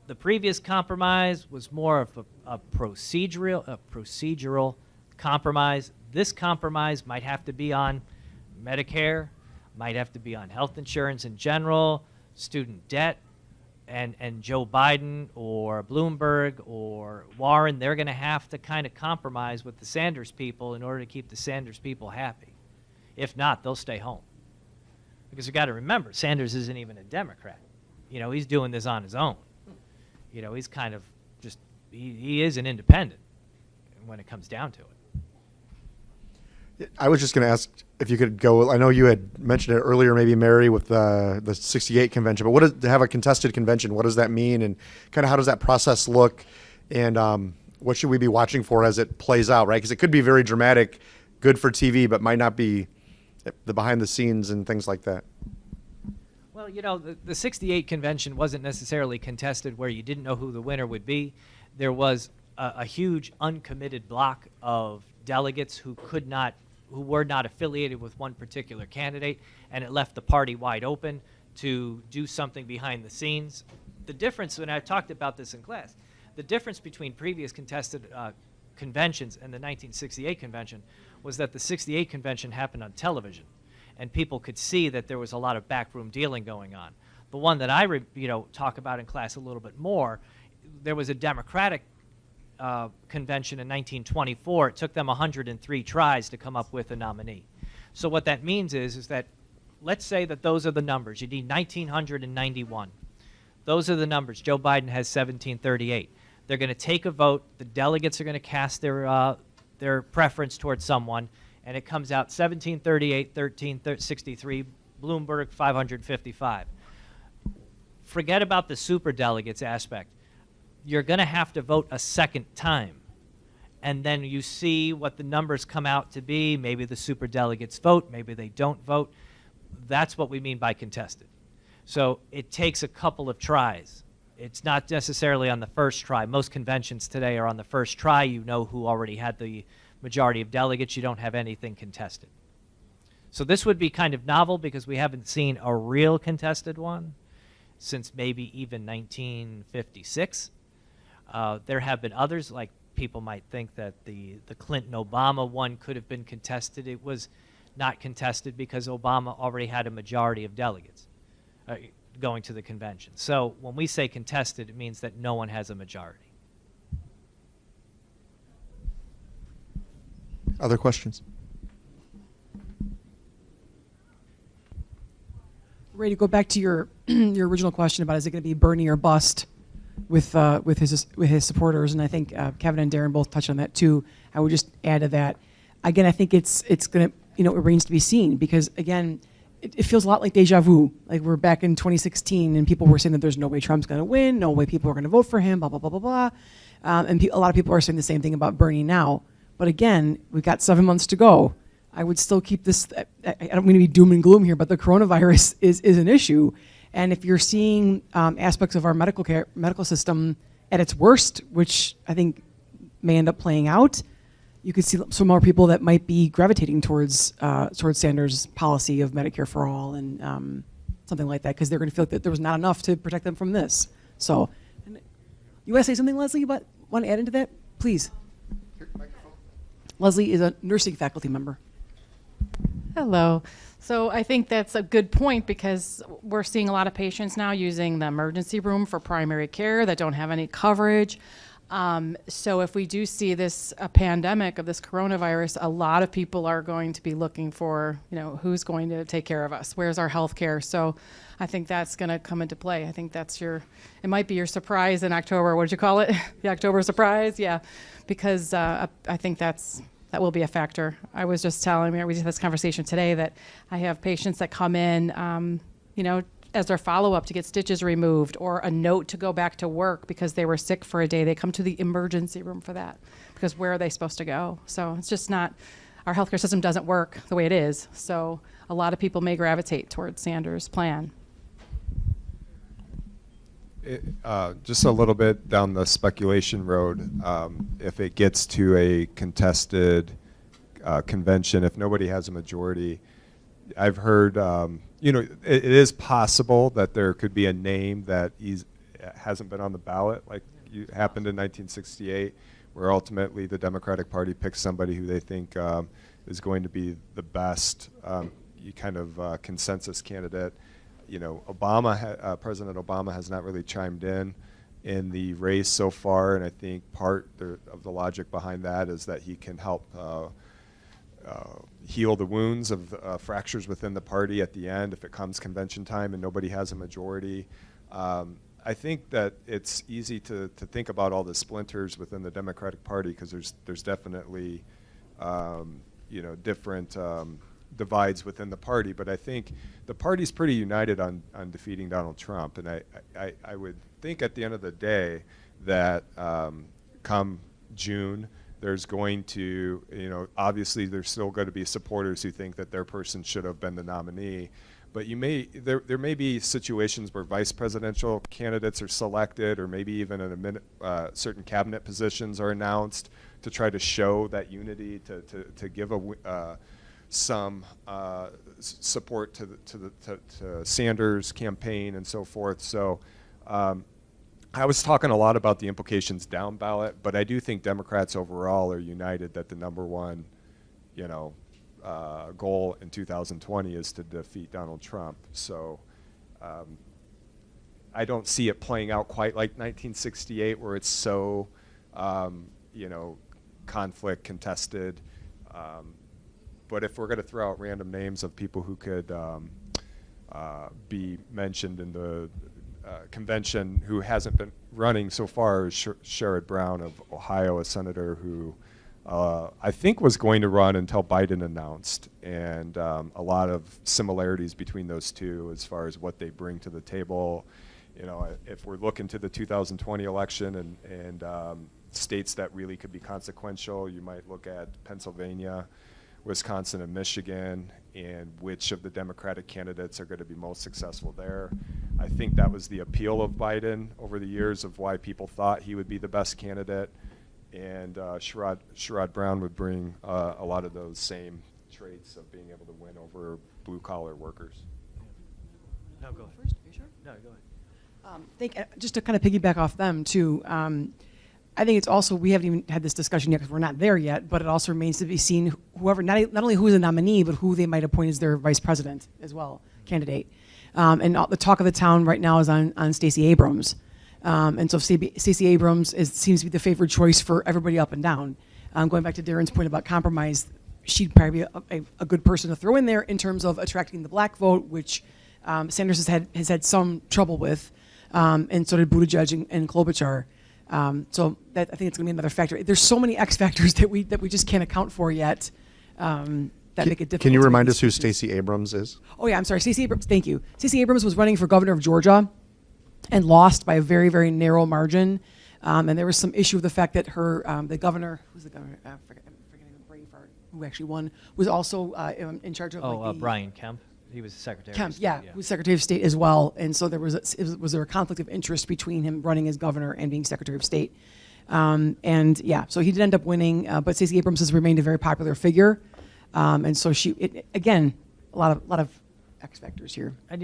the previous compromise was more of a procedural compromise. This compromise might have to be on Medicare, might have to be on health insurance in general, student debt, and Joe Biden or Bloomberg or Warren, they're going to have to kind of compromise with the Sanders people in order to keep the Sanders people happy. If not, they'll stay home. Because you've got to remember, Sanders isn't even a Democrat. You know, he's doing this on his own. You know, he's kind of just, he is an independent when it comes down to it. I was just going to ask if you could go. I know you had mentioned it earlier, maybe Mary, with the '68 convention. But what is to have a contested convention? What does that mean, and kind of how does that process look? And what should we be watching for as it plays out? Right, because it could be very dramatic, good for TV, but might not be the behind the scenes and things like that. Well, you know, the '68 convention wasn't necessarily contested where you didn't know who the winner would be. There was a huge uncommitted block of delegates who were not affiliated with one particular candidate, and it left the party wide open to do something behind the scenes. The difference, when I talked about this in class, the difference between previous contested conventions and the 1968 convention was that the '68 convention happened on television, and people could see that there was a lot of backroom dealing going on. The one that I talk about in class a little bit more, there was a Democratic convention in 1924. It took them 103 tries to come up with a nominee. So what that means is that, let's say that those are the numbers. You need 1,991. Those are the numbers. Joe Biden has 1,738. They're going to take a vote. The delegates are going to cast their preference towards someone, and it comes out 1,738, 1,363, Bloomberg 555. Forget about the superdelegates aspect. You're going to have to vote a second time, and then you see what the numbers come out to be. Maybe the superdelegates vote, maybe they don't vote. That's what we mean by contested. So it takes a couple of tries. It's not necessarily on the first try. Most conventions today are on the first try. You know who already had the majority of delegates. You don't have anything contested. So this would be kind of novel because we haven't seen a real contested one since maybe even 1956. There have been others, like people might think that the Clinton-Obama one could have been contested. It was not contested because Obama already had a majority of delegates going to the convention. So when we say contested, it means that no one has a majority. Other questions? Ray, to go back to your your original question about is it going to be Bernie or bust with his supporters, and I think Kevin and Darren both touched on that too. I would just add to that. Again, I think it's going to, it remains to be seen, because again, it feels a lot like deja vu. Like we're back in 2016 and people were saying that there's no way Trump's going to win, no way people are going to vote for him, blah, blah, blah, blah, blah. And a lot of people are saying the same thing about Bernie now. But again, we've got 7 months to go. I would still keep this, I don't mean to be doom and gloom here, but the coronavirus is an issue. And if you're seeing aspects of our medical system at its worst, which I think may end up playing out, you could see some more people that might be gravitating towards Sanders' policy of Medicare for all and something like that, because they're going to feel like that there was not enough to protect them from this. So, you want to say something, Leslie? But want to add into that, please? Leslie is a nursing faculty member. Hello. So I think that's a good point, because we're seeing a lot of patients now using the emergency room for primary care that don't have any coverage. So if we do see a pandemic of this coronavirus, a lot of people are going to be looking for, who's going to take care of us? Where's our health care? So I think that's going to come into play. I think that's it might be your surprise in October. What did you call it? The October surprise? Yeah, because I think that will be a factor. I was just we just had this conversation today that I have patients that come in, as their follow-up to get stitches removed or a note to go back to work because they were sick for a day. They come to the emergency room for that because where are they supposed to go? So it's just not, our healthcare system doesn't work the way it is. So a lot of people may gravitate towards Sanders' plan. Just a little bit down the speculation road, if it gets to a contested convention, if nobody has a majority, I've heard, it is possible that there could be a name that hasn't been on the ballot, like happened in 1968, where ultimately the Democratic Party picks somebody who they think is going to be the best consensus candidate. President Obama has not really chimed in the race so far, and I think part of the logic behind that is that he can help heal the wounds of fractures within the party at the end if it comes convention time and nobody has a majority. I think that it's easy to think about all the splinters within the Democratic Party because there's definitely different divides within the party, but I think the party's pretty united on defeating Donald Trump, and I would think at the end of the day that come June there's going to, obviously there's still going to be supporters who think that their person should have been the nominee, but there may be situations where vice presidential candidates are selected, or maybe even certain cabinet positions are announced to try to show that unity, to give some support to Sanders' campaign and so forth. So I was talking a lot about the implications down ballot, but I do think Democrats overall are united that the number one, goal in 2020 is to defeat Donald Trump. So I don't see it playing out quite like 1968, where it's so, conflict contested. But if we're going to throw out random names of people who could be mentioned in the convention who hasn't been running so far, is Sherrod Brown of Ohio, a senator who I think was going to run until Biden announced, and a lot of similarities between those two as far as what they bring to the table. If we're looking to the 2020 election and states that really could be consequential, you might look at Pennsylvania, Wisconsin, and Michigan, and which of the Democratic candidates are going to be most successful there. I think that was the appeal of Biden over the years of why people thought he would be the best candidate, and Sherrod Brown would bring a lot of those same traits of being able to win over blue-collar workers. No, go ahead. First, are you sure? No, go ahead. Just to kind of piggyback off them too, I think it's also, we haven't even had this discussion yet because we're not there yet, but it also remains to be seen whoever, not only who's a nominee, but who they might appoint as their vice president as well, candidate. And the talk of the town right now is on Stacey Abrams. And so Stacey Abrams seems to be the favored choice for everybody up and down. Going back to Darren's point about compromise, she'd probably be a good person to throw in there in terms of attracting the black vote, which Sanders has had some trouble with, and so did Buttigieg and Klobuchar. So that, I think it's going to be another factor. There's so many X factors that we just can't account for yet. That make it difficult. Can you remind us who Stacey Abrams is? Oh yeah, I'm sorry, Stacey Abrams. Thank you. Stacey Abrams was running for governor of Georgia, and lost by a very, very narrow margin. And there was some issue with the fact that her, the governor, who's the governor? I'm forgetting the brain fart. Who actually won, was also in charge of Brian Kemp. He was the Secretary Kemp, of State. yeah, who was Secretary of State as well. And so there was there a conflict of interest between him running as governor and being Secretary of State. And yeah, so he did end up winning, but Stacey Abrams has remained a very popular figure. And so again, a lot of X factors here. And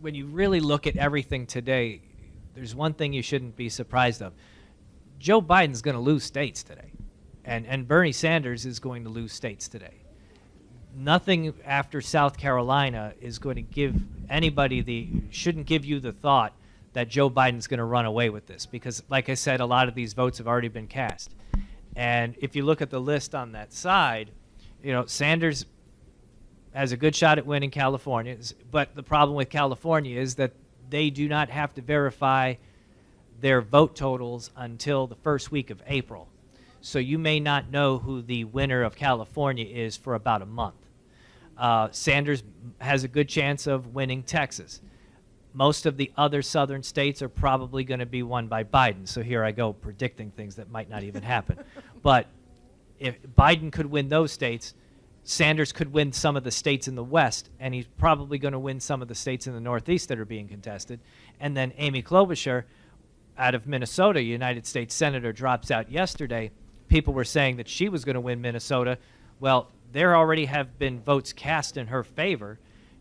when you really look at everything today, there's one thing you shouldn't be surprised of. Joe Biden's going to lose states today, and Bernie Sanders is going to lose states today. Nothing after South Carolina is going to give anybody shouldn't give you the thought that Joe Biden's going to run away with this, because like I said, a lot of these votes have already been cast. And if you look at the list on that side, Sanders has a good shot at winning California, but the problem with California is that they do not have to verify their vote totals until the first week of April. So you may not know who the winner of California is for about a month. Sanders has a good chance of winning Texas. Most of the other southern states are probably going to be won by Biden. So here I go predicting things that might not even happen. But if Biden could win those states, Sanders could win some of the states in the West, and he's probably going to win some of the states in the Northeast that are being contested. And then Amy Klobuchar out of Minnesota, United States Senator, drops out yesterday. People were saying that she was going to win Minnesota. Well, there already have been votes cast in her favor.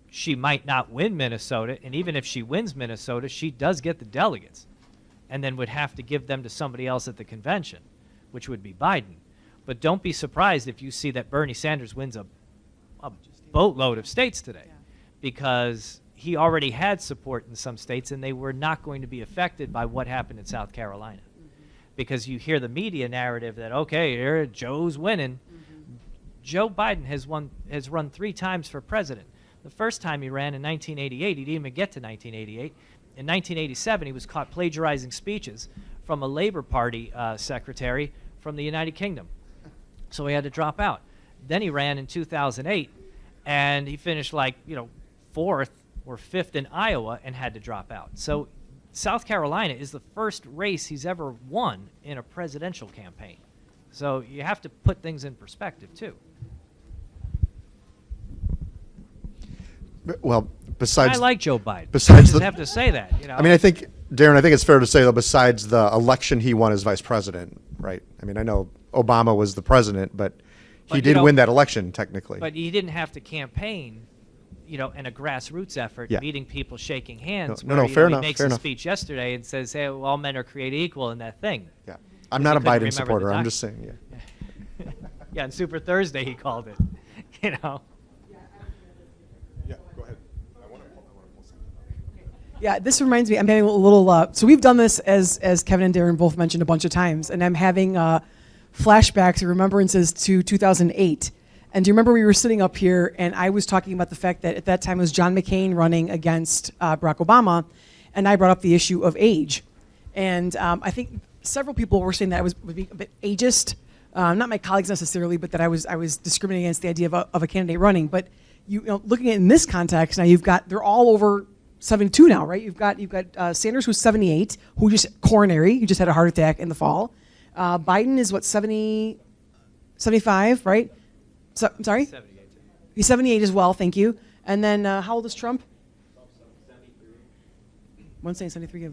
She might not win Minnesota, and even if she wins Minnesota, she does get the delegates and then would have to give them to somebody else at the convention, which would be Biden. But don't be surprised if you see that Bernie Sanders wins a boatload of states today, because he already had support in some states, and they were not going to be affected by what happened in South Carolina. Because you hear the media narrative that, okay, here Joe's winning. Joe Biden has run 3 times for president. The first time he ran in 1988, he didn't even get to 1988. In 1987, he was caught plagiarizing speeches from a Labor Party secretary from the United Kingdom. So he had to drop out. Then he ran in 2008, and he finished like, 4th or 5th in Iowa and had to drop out. So South Carolina is the first race he's ever won in a presidential campaign. So you have to put things in perspective, too. Well, besides I like Joe Biden. besides I just the- have to say that. I mean, Darren, I think it's fair to say, though, besides the election he won as vice president, right? I mean, I know Obama was the president, but he But, did win that election, technically. But he didn't have to campaign, in a grassroots effort, Yeah. meeting people, shaking hands. No, where, fair he enough, makes fair a enough. speech yesterday and says, hey, well, all men are created equal in that thing. Yeah. I'm not a he couldn't remember Biden the supporter. I'm doc- just saying, yeah. Yeah, and Super Thursday he called it, Yeah, go ahead. Yeah, this reminds me. I'm having a little. So we've done this as Kevin and Darren both mentioned a bunch of times, and I'm having flashbacks or remembrances to 2008. And do you remember we were sitting up here, and I was talking about the fact that at that time it was John McCain running against Barack Obama, and I brought up the issue of age, and I think several people were saying that I would be a bit ageist. Not my colleagues necessarily, but that I was discriminating against the idea of a candidate running. But looking at it in this context, now they're all over 72 now, right? You've got Sanders, who's 78, who just coronary, he just had a heart attack in the fall. Biden is what, 70, 75, right? So, I'm sorry? 78. He's 78 as well, thank you. And then how old is Trump? 73. One saying 73.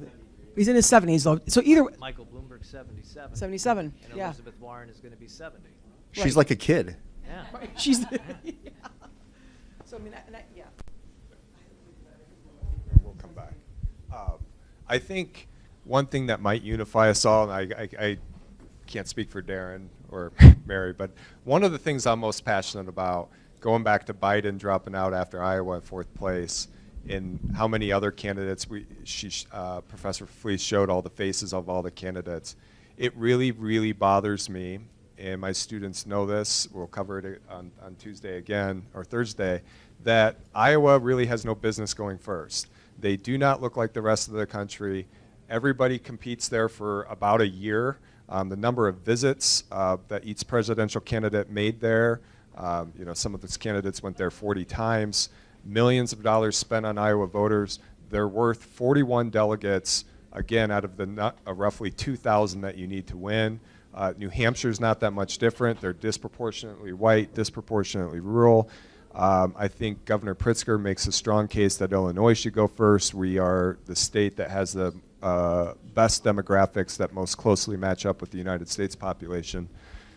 He's in his 70s though. So either Michael Bloomberg, 77. 77. And Yeah. Elizabeth Warren is going to be 70. She's Right. like a kid. Yeah. She's yeah. So I mean, yeah. We'll come back. I think one thing that might unify us all, and I can't speak for Darren or Mary, but one of the things I'm most passionate about, going back to Biden dropping out after Iowa in 4th place, and how many other candidates, Professor Fleece showed all the faces of all the candidates. It really, really bothers me, and my students know this, we'll cover it on Tuesday again, or Thursday, that Iowa really has no business going first. They do not look like the rest of the country. Everybody competes there for about a year. The number of visits that each presidential candidate made there, some of its candidates went there 40 times, millions of dollars spent on Iowa voters. They're worth 41 delegates, again, out of the roughly 2,000 that you need to win. New Hampshire's not that much different. They're disproportionately white, disproportionately rural. I think Governor Pritzker makes a strong case that Illinois should go first. We are the state that has the best demographics that most closely match up with the United States population.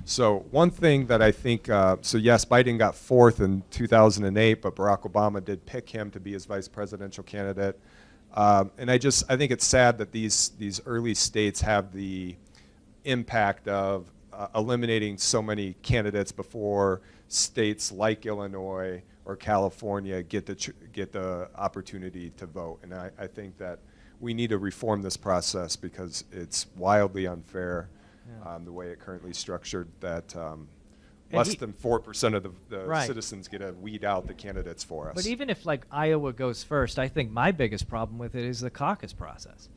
So one thing that I think, so yes, Biden got 4th in 2008, but Barack Obama did pick him to be his vice presidential candidate. And I think it's sad that these early states have the impact of eliminating so many candidates before states like Illinois or California get the opportunity to vote. And I think that we need to reform this process because it's wildly unfair the way it currently is structured, that less than 4% of the Right. citizens get to weed out the candidates for us. But even if like Iowa goes first, I think my biggest problem with it is the caucus process.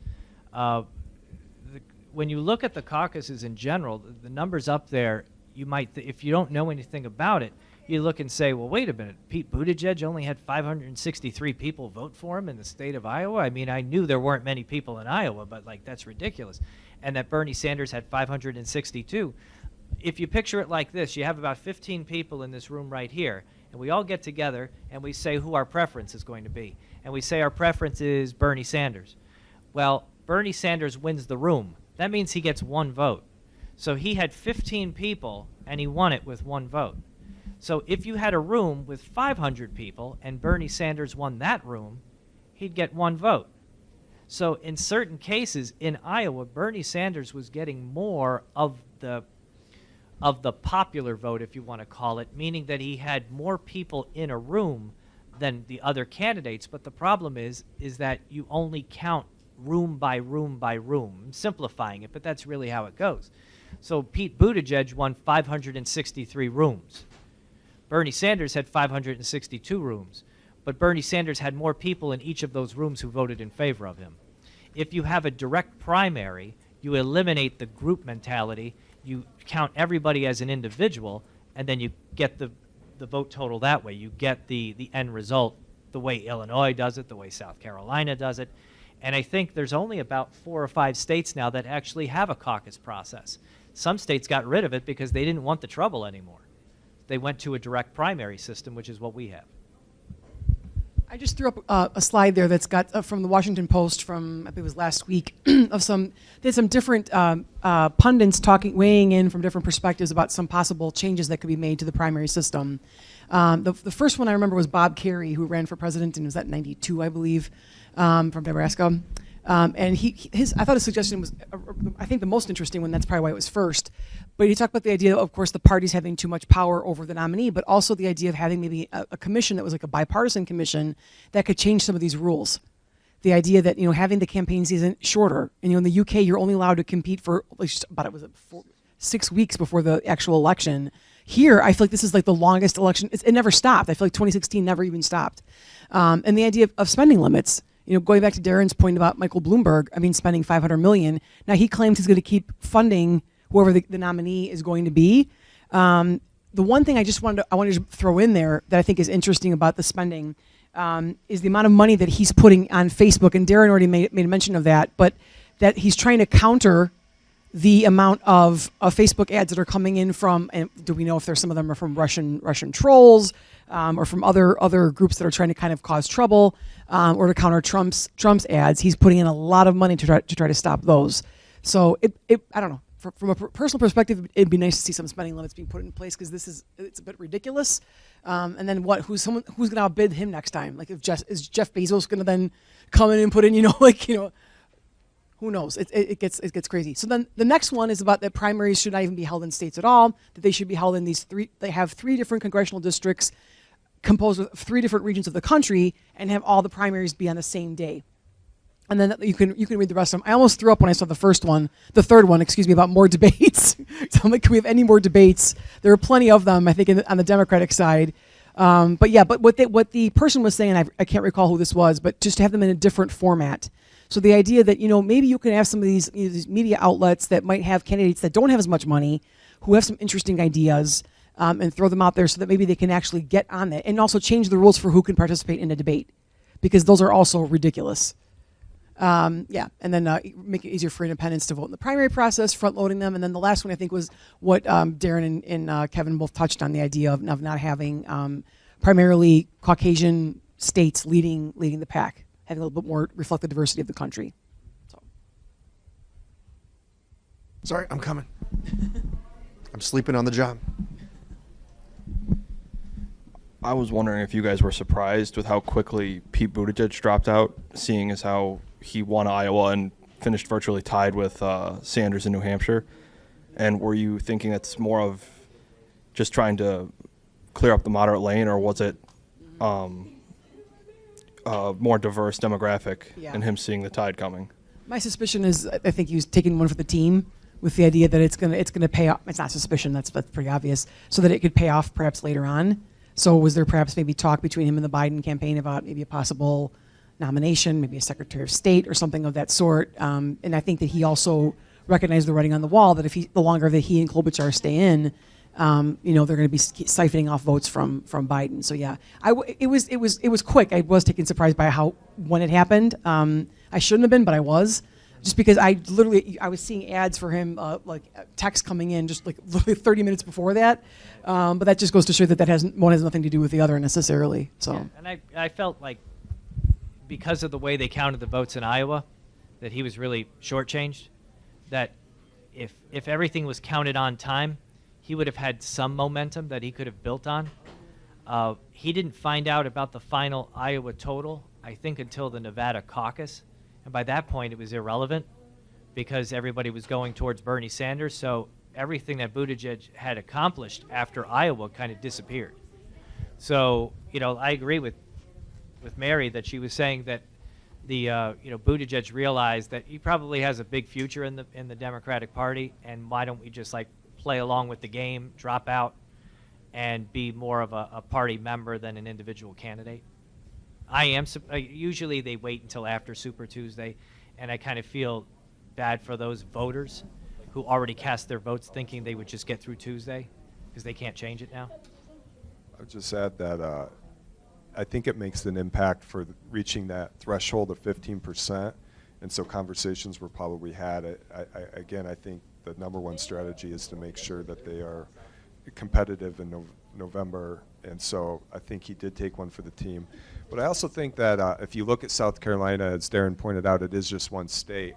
When you look at the caucuses in general, the numbers up there, you might, if you don't know anything about it, you look and say, well, wait a minute, Pete Buttigieg only had 563 people vote for him in the state of Iowa? I mean, I knew there weren't many people in Iowa, but like that's ridiculous. And that Bernie Sanders had 562. If you picture it like this, you have about 15 people in this room right here, and we all get together and we say who our preference is going to be. And we say our preference is Bernie Sanders. Well, Bernie Sanders wins the room. That means he gets one vote. So he had 15 people, and he won it with one vote. So if you had a room with 500 people and Bernie Sanders won that room, he'd get one vote. So in certain cases in Iowa, Bernie Sanders was getting more of the popular vote, if you want to call it, meaning that he had more people in a room than the other candidates. But the problem is that you only count room by room by room. I'm simplifying it, but that's really how it goes. So Pete Buttigieg won 563 rooms. Bernie Sanders had 562 rooms, but Bernie Sanders had more people in each of those rooms who voted in favor of him. If you have a direct primary, you eliminate the group mentality, you count everybody as an individual, and then you get the vote total that way. You get the end result the way Illinois does it, the way South Carolina does it. And I think there's only about 4 or 5 states now that actually have a caucus process. Some states got rid of it because they didn't want the trouble anymore. They went to a direct primary system, which is what we have. I just threw up a slide there that's got from the Washington Post from, I think it was last week, of they had some different pundits weighing in from different perspectives about some possible changes that could be made to the primary system. The first one I remember was Bob Kerrey, who ran for president, and was that 92, I believe, from Nebraska. And I thought his suggestion was, I think, the most interesting one. That's probably why it was first. But he talked about the idea, of course, the parties having too much power over the nominee, but also the idea of having maybe a commission that was like a bipartisan commission that could change some of these rules. The idea that, having the campaign season shorter, and in the UK you're only allowed to compete for about 6 weeks before the actual election. Here, I feel like this is like the longest election. It never stopped. I feel like 2016 never even stopped. And the idea of spending limits. Going back to Darren's point about Michael Bloomberg, spending $500 million. Now he claims he's going to keep funding whoever the nominee is going to be. The one thing I wanted to throw in there that I think is interesting about the spending is the amount of money that he's putting on Facebook, and Darren already made mention of that, but that he's trying to counter the amount of Facebook ads that are coming in from, and do we know if there's some of them are from Russian trolls or from other groups that are trying to kind of cause trouble or to counter Trump's ads. He's putting in a lot of money to try to stop those. So I don't know. From a personal perspective, it'd be nice to see some spending limits being put in place because it's a bit ridiculous. And then who's going to outbid him next time? Like is Jeff Bezos going to then come in and put in who knows? It gets crazy. So then the next one is about that primaries should not even be held in states at all. That they should be held in they have 3 different congressional districts composed of 3 different regions of the country, and have all the primaries be on the same day. And then you can read the rest of them. I almost threw up when I saw the third one, about more debates. So I'm like, can we have any more debates? There are plenty of them, I think, on the Democratic side. But what the person was saying, I can't recall who this was, but just to have them in a different format. So the idea that, maybe you can have some of these media outlets that might have candidates that don't have as much money, who have some interesting ideas, and throw them out there so that maybe they can actually get on that. And also change the rules for who can participate in a debate, because those are also ridiculous. And then make it easier for independents to vote in the primary process, front-loading them. And then the last one, I think, was what Darren and Kevin both touched on, the idea of not having primarily Caucasian states leading the pack, having a little bit more reflect the diversity of the country. So. Sorry, I'm coming. I'm sleeping on the job. I was wondering if you guys were surprised with how quickly Pete Buttigieg dropped out, seeing as how he won Iowa and finished virtually tied with Sanders in New Hampshire. And were you thinking it's more of just trying to clear up the moderate lane, or was it a more diverse demographic and him seeing the tide coming? My suspicion is I think he was taking one for the team with the idea that it's gonna pay off. It's not suspicion, that's pretty obvious, so that it could pay off perhaps later on. So was there perhaps maybe talk between him and the Biden campaign about maybe a possible nomination, maybe a Secretary of State or something of that sort? And I think that he also recognized the writing on the wall that the longer that he and Klobuchar stay in, you know, they're going to be siphoning off votes from Biden. So yeah, it was quick. I was taken surprised by when it happened. I shouldn't have been, but I was. Just because I was seeing ads for him, like text coming in just like literally 30 minutes before that. But that just goes to show that one has nothing to do with the other necessarily. So. Yeah, and I felt like because of the way they counted the votes in Iowa, that he was really shortchanged. That if everything was counted on time, he would have had some momentum that he could have built on. He didn't find out about the final Iowa total, I think, until the Nevada caucus. And by that point, it was irrelevant because everybody was going towards Bernie Sanders. So everything that Buttigieg had accomplished after Iowa kind of disappeared. So, you know, I agree with Mary that she was saying that Buttigieg realized that he probably has a big future in the Democratic Party, and why don't we just like play along with the game, drop out, and be more of a party member than an individual candidate. Usually they wait until after Super Tuesday, and I kind of feel bad for those voters who already cast their votes thinking they would just get through Tuesday because they can't change it now. I would just add that I think it makes an impact for reaching that threshold of 15%, and so conversations were probably had. I think the number one strategy is to make sure that they are competitive in November, and so I think he did take one for the team. But I also think that if you look at South Carolina, as Darren pointed out, it is just one state.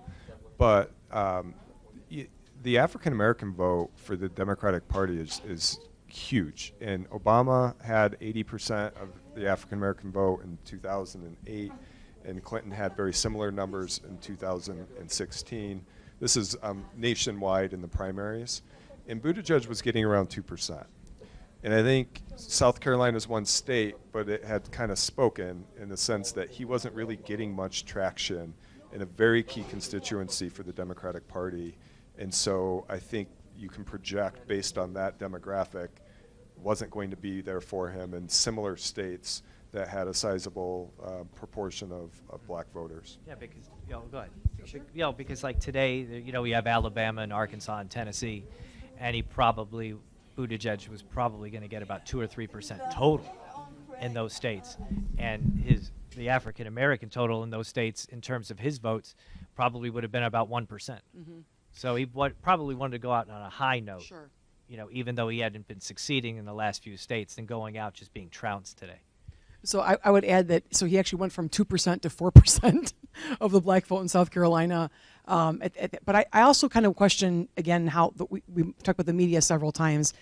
But the African-American vote for the Democratic Party is huge. And Obama had 80% of the African-American vote in 2008, and Clinton had very similar numbers in 2016. This is nationwide in the primaries. And Buttigieg was getting around 2%. And I think South Carolina's one state, but it had kind of spoken in the sense that he wasn't really getting much traction in a very key constituency for the Democratic Party. And so I think you can project based on that demographic wasn't going to be there for him in similar states that had a sizable proportion of black voters. Yeah, because, go ahead. Because like today, we have Alabama and Arkansas and Tennessee, and Buttigieg was probably going to get about 2 or 3% total in those states, and the African American total in those states in terms of his votes probably would have been about 1%. Mm-hmm. So he probably wanted to go out on a high note. Sure. Even though he hadn't been succeeding in the last few states, than going out just being trounced today. So I would add that, so he actually went from 2% to 4% of the black vote in South Carolina. But I also kind of question, again, how we talked about the media several times,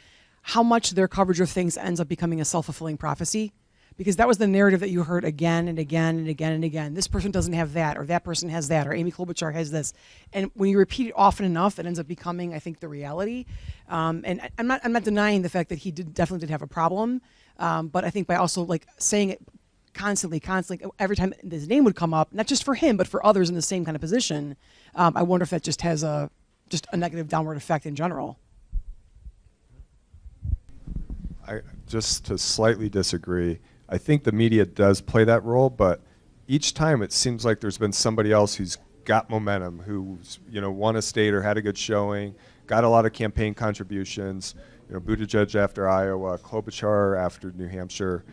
how much their coverage of things ends up becoming a self-fulfilling prophecy. Because that was the narrative that you heard again and again and again and again. This person doesn't have that, or that person has that, or Amy Klobuchar has this. And when you repeat it often enough, it ends up becoming, I think, the reality. And I'm not denying the fact that he definitely did have a problem. But I think by also like saying it constantly, every time his name would come up, not just for him, but for others in the same kind of position, I wonder if that just has a negative downward effect in general. Just to slightly disagree, I think the media does play that role, but each time it seems like there's been somebody else who's got momentum, who's won a state or had a good showing, got a lot of campaign contributions. Buttigieg after Iowa, Klobuchar after New Hampshire,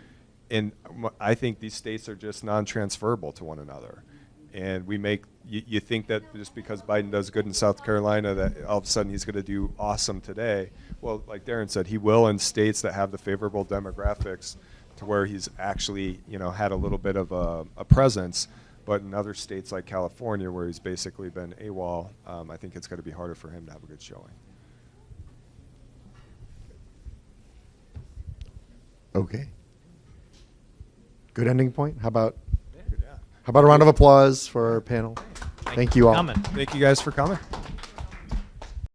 and I think these states are just non-transferable to one another. And you think that just because Biden does good in South Carolina that all of a sudden he's going to do awesome today. Well, like Darren said, he will in states that have the favorable demographics to where he's actually had a little bit of a presence. But in other states like California, where he's basically been AWOL, I think it's going to be harder for him to have a good showing. Okay. Good ending point. How about a round of applause for our panel? Thank you all. Coming. Thank you guys for coming.